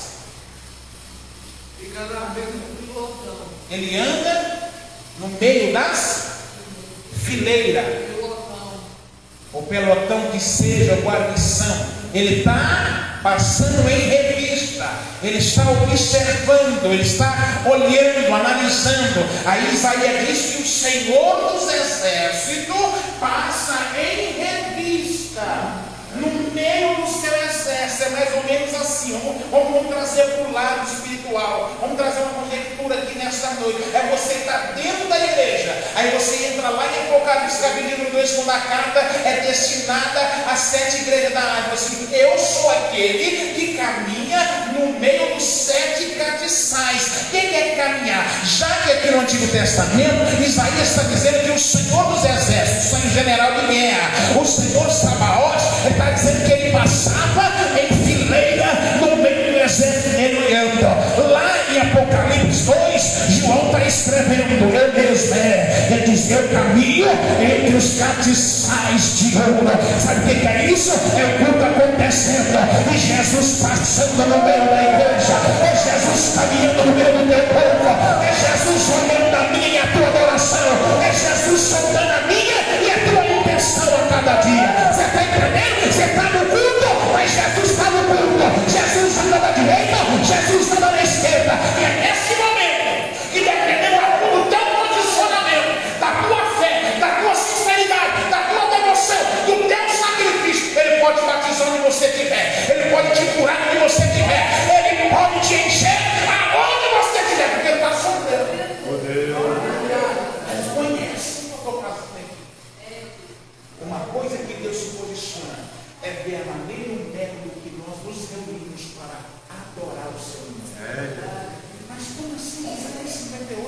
Fica na beira do pelotão. Ele anda no meio das fileiras. O pelotão que seja, guarnição. Ele está passando em revista. ele está observando, ele está olhando, analisando. Aí Isaías diz que o Senhor dos Exércitos passa em revista no meio do seu exército. É mais ou menos assim. Vamos trazer para o lado espiritual, vamos trazer uma conjectura aqui nesta noite. É você estar dentro da igreja, aí você entra lá em Apocalipse capítulo 2, quando a carta é destinada às 7 igrejas da Ásia. Assim, eu sou aquele que caminha no meio dos 7 castiçais. Quem é caminhar? Já que aqui no Antigo Testamento Isaías está dizendo que o Senhor dos Exércitos, o Senhor general de guerra, o Senhor Sabaoth, ele está dizendo que ele passava em fileira no meio do exército. Lá em Apocalipse 2, João está escrevendo, eu mesmo ele diz, eu caminho entre os castiçais de ouro. Sabe o que é isso? É o culto acontecendo e Jesus passando no meio da igreja, é Jesus caminhando no meio do teu povo, é Jesus olhando a minha e a tua adoração, é Jesus soltando a minha e a tua intenção a cada dia. Você está entendendo? Você está no culto, mas Jesus está no culto. Jesus anda da direita, Jesus anda da esquerda. E é nesse momento que, dependendo do teu posicionamento, da tua fé, da tua sinceridade, da tua devoção, do teu sacrifício, ele pode te batizar onde você estiver, ele pode te curar onde você estiver, ele pode te encher aonde você estiver, porque ele está solteiro. Mas conhece o teu casamento. Uma coisa que Deus se posiciona é ver a maneira e o método que nós nos reunimos para adorar o seu nome. Mas como assim? Isaías 58?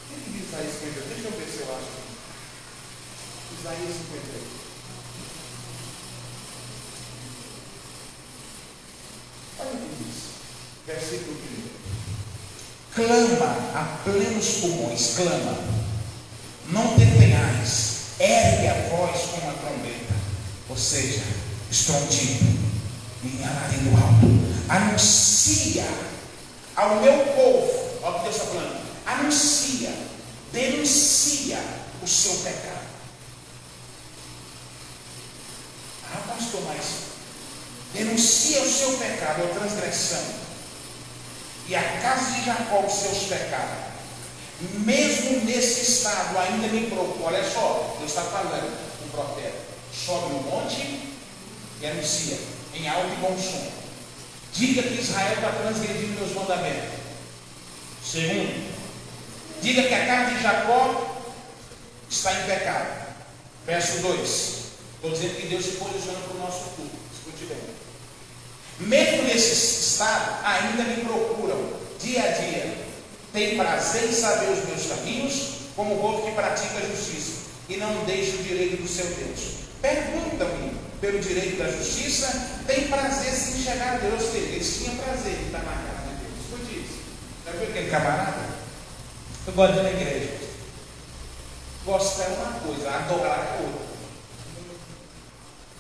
O que diz Isaías 58? Deixa eu ver se eu acho. Isaías 58. Olha o que diz. Versículo 1. Clama a plenos pulmões, clama. Não detenhais, ergue a voz como a trombeta, ou seja, estrondido, em alarido alto, anuncia ao meu povo, olha o que Deus está falando, anuncia, denuncia o seu pecado. Pastor, mas denuncia o seu pecado, a transgressão, e a casa de Jacó os seus pecados. Mesmo nesse estado ainda me procura. Olha só, Deus está falando com o profeta. Sobe no monte e anuncia em alto e bom som. Diga que Israel está transgredindo meus mandamentos. Segundo, diga que a casa de Jacó está em pecado. Verso 2. Estou dizendo que Deus se posiciona para o nosso culto. Escute bem. Mesmo nesse estado ainda me procuram dia a dia. Tem prazer em saber os meus caminhos, como o povo que pratica a justiça e não deixa o direito do seu Deus. Perguntam-me pelo direito da justiça, tem prazer em chegar a Deus. Eles tinham prazer em estar na casa de Deus. Escute isso. Já viu aquele camarada? Eu gosto de ir na igreja. Gostar é uma coisa, adorar é outra.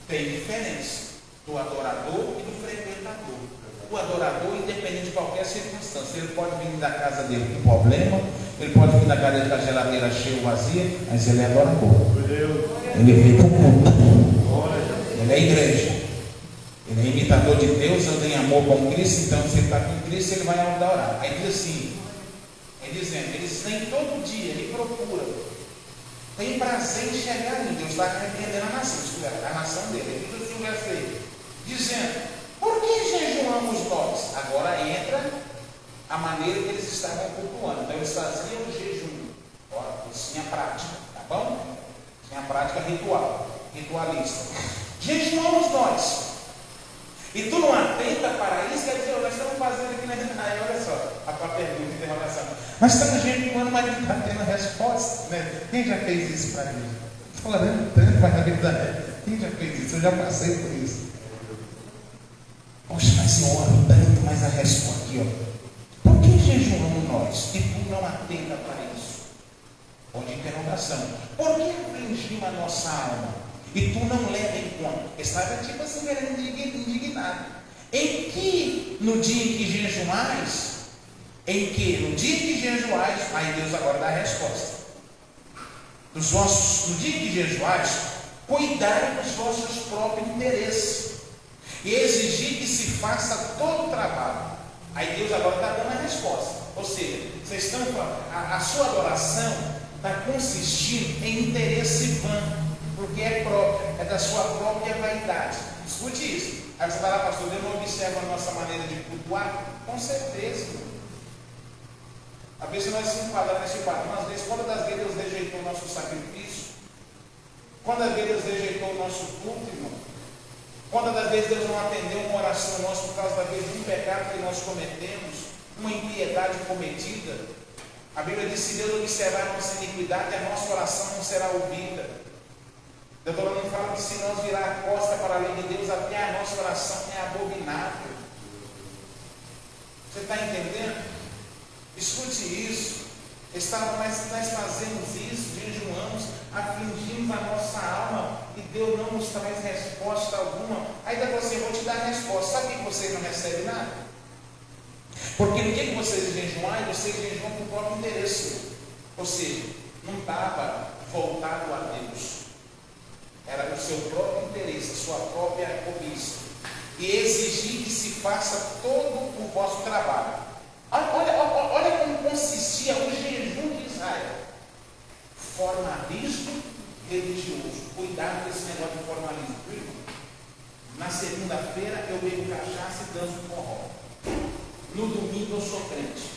Tem diferença do adorador e do frequentador. O adorador, independente de qualquer circunstância, ele pode vir da casa dele com problema, ele pode vir da casa dele com a geladeira cheia ou vazia, mas ele é adorador. Ele veio para o culto. Ele é igreja. Ele é imitador de Deus, anda em amor com Cristo. Então, se ele está com Cristo, ele vai adorar. Aí diz assim, dizendo, eles vêm todo dia, me procuram, tem prazer em chegar em Deus, está repreendendo a nação dele. Ele diz assim o verso aí, dizendo, por que jejuamos nós? Agora entra a maneira que eles estavam cultuando. Então eles faziam o jejum. Isso tinha prática, tá bom? Tinha prática ritualista. Jejuamos nós. E tu não atenta para isso? Quer dizer, nós estamos fazendo aqui na Aí olha só, a pergunta, a interrogação. Nós estamos jejuando, mas não está tendo resposta. Né? Quem já fez isso para mim? Falando tanto para a vida. Quem já fez isso? Eu já passei por isso. Poxa, mas eu oro tanto, mas a resposta aqui, ó. Por que jejuamos nós? E tu não atenta para isso? Ponto de interrogação. Por que afligimos a nossa alma? E tu não leva em conta? Estava tipo assim, indignado. Em que no dia em que jejuais? Em que no dia em que jejuais? Aí Deus agora dá a resposta. No dia em que jejuais, cuidai dos vossos próprios interesses. e exigir que se faça todo o trabalho. Aí Deus agora está dando a resposta. Ou seja, vocês estão, a sua adoração está consistindo em interesse vã, porque é próprio, é da sua própria vaidade. Escute isso. Aí você fala, pastor, Deus não observa a nossa maneira de cultuar? Com certeza. Às vezes nós se enquadramos nesse quadro. Às vezes, quando das vezes Deus rejeitou o nosso sacrifício, quando das vezes Deus rejeitou o nosso culto, irmão, quando das vezes Deus não atendeu uma oração nossa por causa da vez de um pecado que nós cometemos, uma impiedade cometida, a Bíblia diz: se Deus observar a nossa iniquidade, a nossa oração não será ouvida. Deuteronômio fala que se nós virar a costa para além de Deus, até a nossa oração é abominável. Você está entendendo? Escute isso. Nós fazemos isso, jejuamos, afligimos a nossa alma e Deus não nos traz resposta alguma. Aí depois você vou te dar a resposta. Sabe por que vocês não recebem nada? Porque no dia que vocês jejuarem, vocês jejuam com o próprio interesse. Ou seja, não estava voltado a Deus. Era o seu próprio interesse, a sua própria cobiça. E exigir que se faça todo o vosso trabalho. Olha como consistia o jejum de Israel. Formalismo religioso. Cuidado com esse negócio de formalismo. Na segunda-feira eu bebo cachaça e danço forró. No domingo eu sou crente.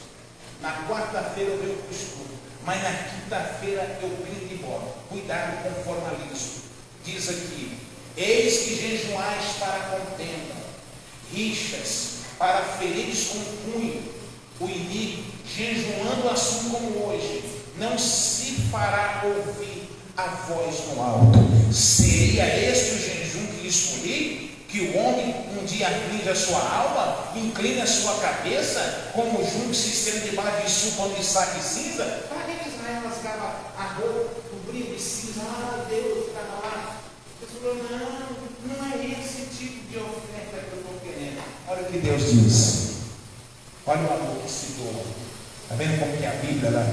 Na quarta-feira eu bebo escuro. Mas na quinta-feira eu brindo e bola. Cuidado com o formalismo. Diz aqui: eis que jejuais para contenda, rixas, para ferires com punho o inimigo, jejuando assim como hoje, não se fará ouvir a voz no alto. Seria este o jejum que lhe escolhi? Que o homem um dia aflige a sua alma, inclina a sua cabeça, como o junco se estende debaixo de sul quando lhe saca e cinza? Para que Israel rasgava a roupa, cobria de cinza? Ah, Deus estava lá. Deus falou: não é esse tipo de oferta que eu estou querendo. Olha o que Deus diz. Olha o amor que se doa. Está vendo como que a Bíblia lá?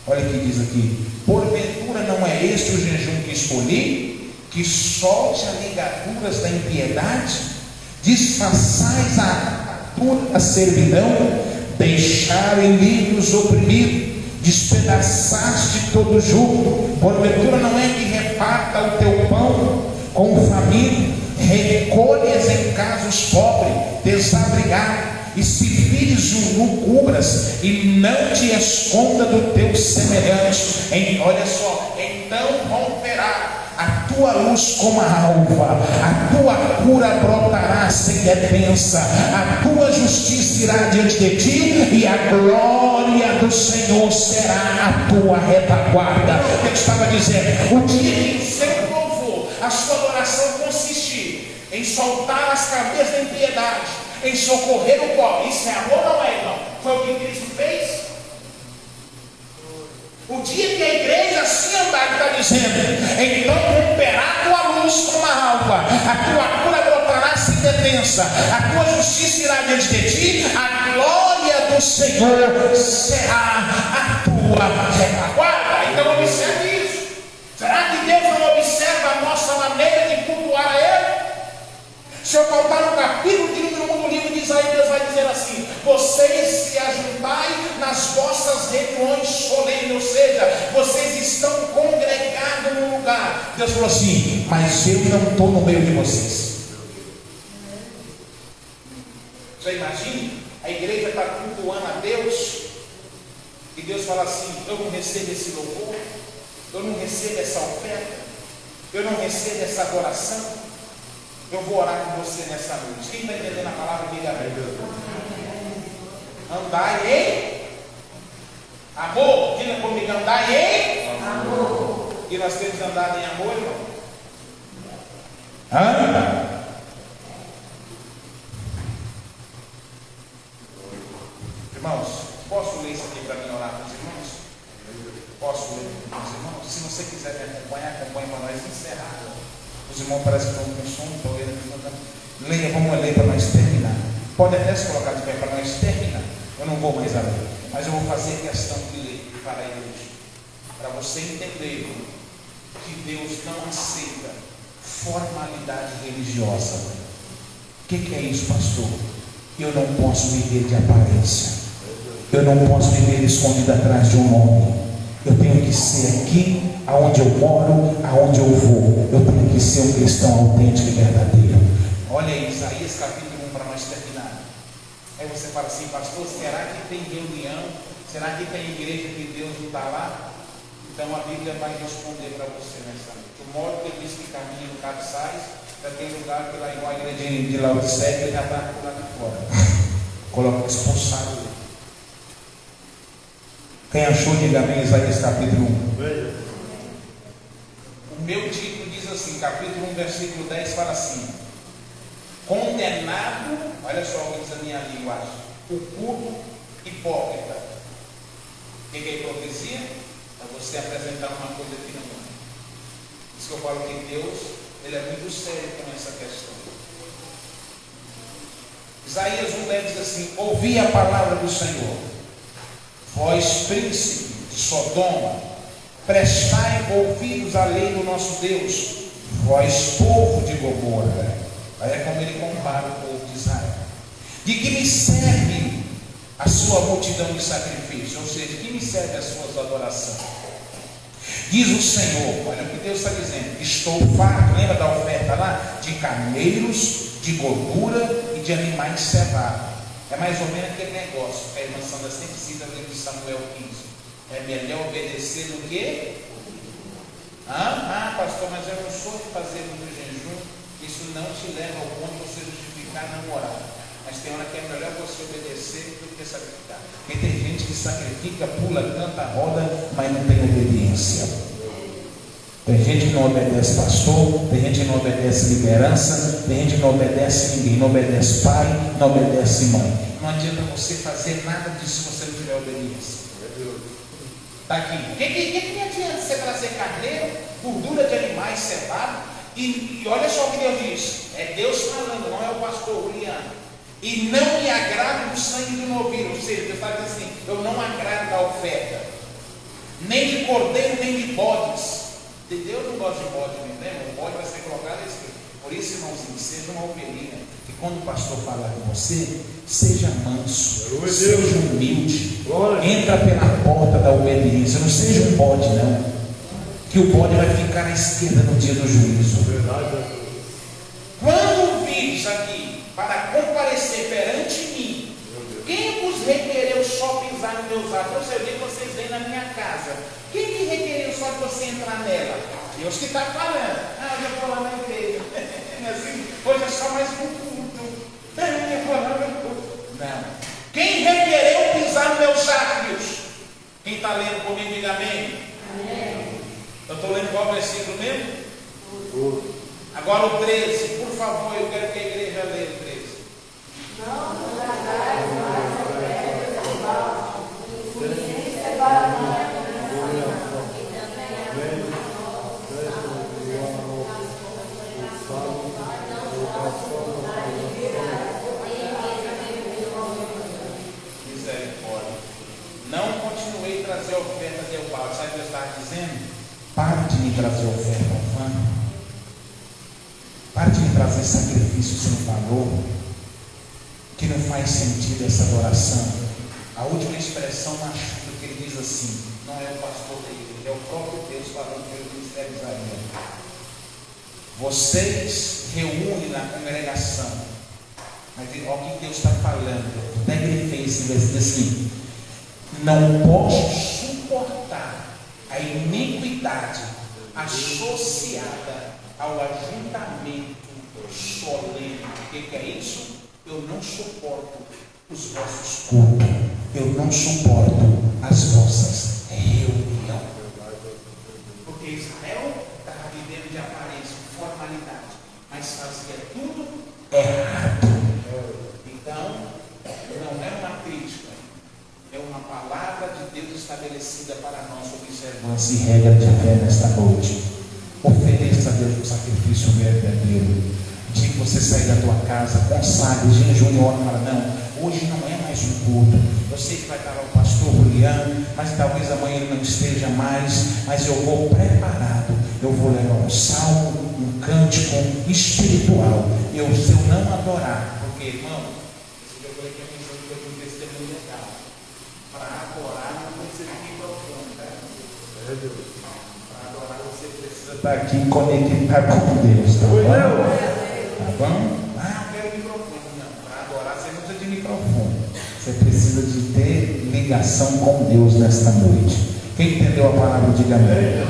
Olha o que diz aqui: porventura não é este o jejum que escolhi, que solte as ligaduras da impiedade, disfarçais a servidão, deixarem livres os oprimidos, despedaçaste todo o jugo. Porventura não é que reparta o teu pão com o faminto, recolhes em casa os pobres, desabrigados, e se vires o nu, cubras, e não te esconda do teu semelhante. Olha só: então romperá a tua luz como a alva, a tua cura brotará sem defensa, a tua justiça irá diante de ti, e a glória do Senhor será a tua retaguarda. Ele estava dizendo: o dia que o seu louvor, a sua adoração consistir em soltar as cabeças da impiedade, em socorrer o pobre, isso é amor, não é, irmão? Foi o que Cristo fez. O dia que a igreja assim andar, está dizendo: então romperá a tua luz como a alva, a tua cura brotará sem defensa, a tua justiça irá diante de ti, a glória do Senhor será a tua retaguarda. Então observe isso. Será que Deus não observa a nossa maneira de cultuar a Ele? Se eu voltar no capítulo de número 1 do livro de Isaías, Deus vai dizer assim: vocês se ajuntai nas vossas reuniões solenes, ou seja, vocês estão congregados num lugar. Deus falou assim: mas eu não estou no meio de vocês. Você imagina? A igreja está cultuando a Deus, e Deus fala assim: eu não recebo esse louvor, eu não recebo essa oferta, eu não recebo essa adoração. Eu vou orar com você nessa noite. Quem está entendendo a palavra, diga amém. Andai em amor. Diga comigo: andai em amor. E nós temos andado em amor, irmão? Irmãos, posso ler isso aqui para mim, orar com os irmãos? Posso ler com os irmãos? Se você quiser me acompanhar, acompanhe para nós encerrar. Os irmãos parecem que estão com sono, estão lendo. Leia, vamos ler para nós terminar. Pode até se colocar de pé para nós terminar. Eu não vou mais além, mas eu vou fazer questão de ler para a igreja, para você entender que Deus não aceita formalidade religiosa. que é isso, pastor? Eu não posso viver de aparência. Eu não posso viver escondido atrás de um nome. Eu tenho que ser aqui, aonde eu moro, aonde eu vou. Eu tenho que ser um cristão autêntico e verdadeiro. Olha aí, Isaías capítulo 1 para nós terminar. Aí você fala assim, pastor, será que tem reunião? Será que tem igreja que Deus não está lá? Então a Bíblia vai responder para você nessa noite. O modo que ele diz que caminha no cabeçais, já tem lugar que lá igual a igreja de Laodiceia, ele já está por lá de fora. Coloca expulsado ele. Quem achou, diga amém, Isaías capítulo 1. O meu título diz assim, capítulo 1, versículo 10, fala assim: condenado, olha só o que diz a minha linguagem, o culto hipócrita. O que é hipocrisia? É você apresentar uma coisa que não é. Por isso que eu falo que Deus, ele é muito sério com essa questão. Isaías 1,10 diz assim: ouvi a palavra do Senhor, vós príncipe de Sodoma, prestai ouvidos à lei do nosso Deus, vós povo de Gomorra. Aí é como ele compara o povo de Israel. De que me serve a sua multidão de sacrifício? Ou seja, de que me serve as suas adorações? Diz o Senhor, olha o que Deus está dizendo: estou farto, lembra da oferta lá? De carneiros, de gordura e de animais cevados. É mais ou menos aquele negócio que a irmã Sandra sempre cita no livro de Samuel 15. É melhor obedecer do que? Pastor, mas eu não sou de fazer muito jejum. Isso não te leva ao ponto de você justificar na moral. Mas tem hora que é melhor você obedecer do que sacrificar. Porque tem gente que sacrifica, pula, canta, roda, mas não tem obediência. Tem gente que não obedece pastor, tem gente que não obedece liderança, tem gente que não obedece ninguém, não obedece pai, não obedece mãe. Não adianta você fazer nada disso se você não tiver obediência. Está aqui. O que adianta você trazer carneiro, gordura de animais cevados? E olha só o que Deus diz. É Deus falando, não é o pastor Juliano. E não me agrado do sangue do novilho. Ou seja, Deus está dizendo assim: eu não agrado da oferta, nem de cordeiro, nem de bodes. Deus não gosta de bode, não lembra? O bode vai ser colocado a esquerda. Por isso, irmãozinho, seja uma ovelhinha. E quando o pastor falar com você, seja manso, seja humilde. Entra pela porta da obediência. Não seja um bode, não. Que o bode vai ficar à esquerda no dia do juízo. Quando vires aqui para comparecer perante mim, quem vos requereu só pisar nos meus atos? Ou seja, eu digo que vocês vêm na minha casa. Quem que requereu só de você entrar nela? Deus que está falando. Eu vou lá na igreja. Assim, hoje é só mais um culto. Eu vou lá no culto. Não. Quem requereu pisar nos meus átrios? Quem está lendo comigo, diga amém. Amém. Eu estou lendo qual versículo mesmo? Agora o 13, por favor, eu quero que a igreja leia o 13. Não continuei a trazer oferta de Eubal. Sabe o que eu estava dizendo? Pare de me trazer oferta vã. Pare de me trazer sacrifício sem valor, que não faz sentido essa adoração. A última expressão machuca, que ele diz assim: não é o pastor da igreja, é o próprio Deus falando pelo ministério de Isaías. Vocês reúnem na congregação, mas olha o que Deus está falando. Até grifei esse versículo assim: não posso suportar a iniquidade associada ao ajuntamento solene. O que é isso? Eu não suporto os vossos cultos, eu não suporto as vossas reuniões. Porque Israel estava vivendo de aparência, de formalidade, mas fazia tudo errado. Então, não é uma crítica, é uma palavra de Deus estabelecida para nós, observância e regra de fé nesta noite. Ofereça a Deus um sacrifício verdadeiro. De que você sair da tua casa, consagre, jejum e ora, fala: não, hoje não é mais um culto. Eu sei que vai estar lá o pastor Juliano, mas talvez amanhã ele não esteja mais, mas eu vou preparado. Eu vou levar um salmo, um cântico espiritual. se eu não adorar, porque, irmão, esse dia eu falei que eu tenho um testemunho legal. Para adorar não precisa de microfone, tá? Para adorar você precisa estar aqui conectado com Deus, tá bom? Tá bom? Ah, eu quero microfone. Não, para adorar você não precisa de microfone. Você precisa de ter ligação com Deus nesta noite. Quem entendeu a palavra, diga amém.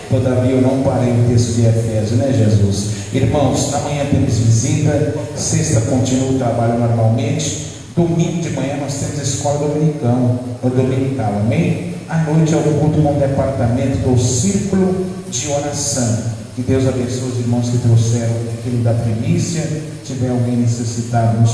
Todavia eu não parei o texto de Efésios, né, Jesus? Irmãos, amanhã temos visita, sexta continua o trabalho normalmente, domingo de manhã nós temos a escola dominical, amém? À noite é o culto no departamento do círculo de oração. Que Deus abençoe os irmãos que trouxeram aquilo da primícia. Se tiver alguém necessitado, nos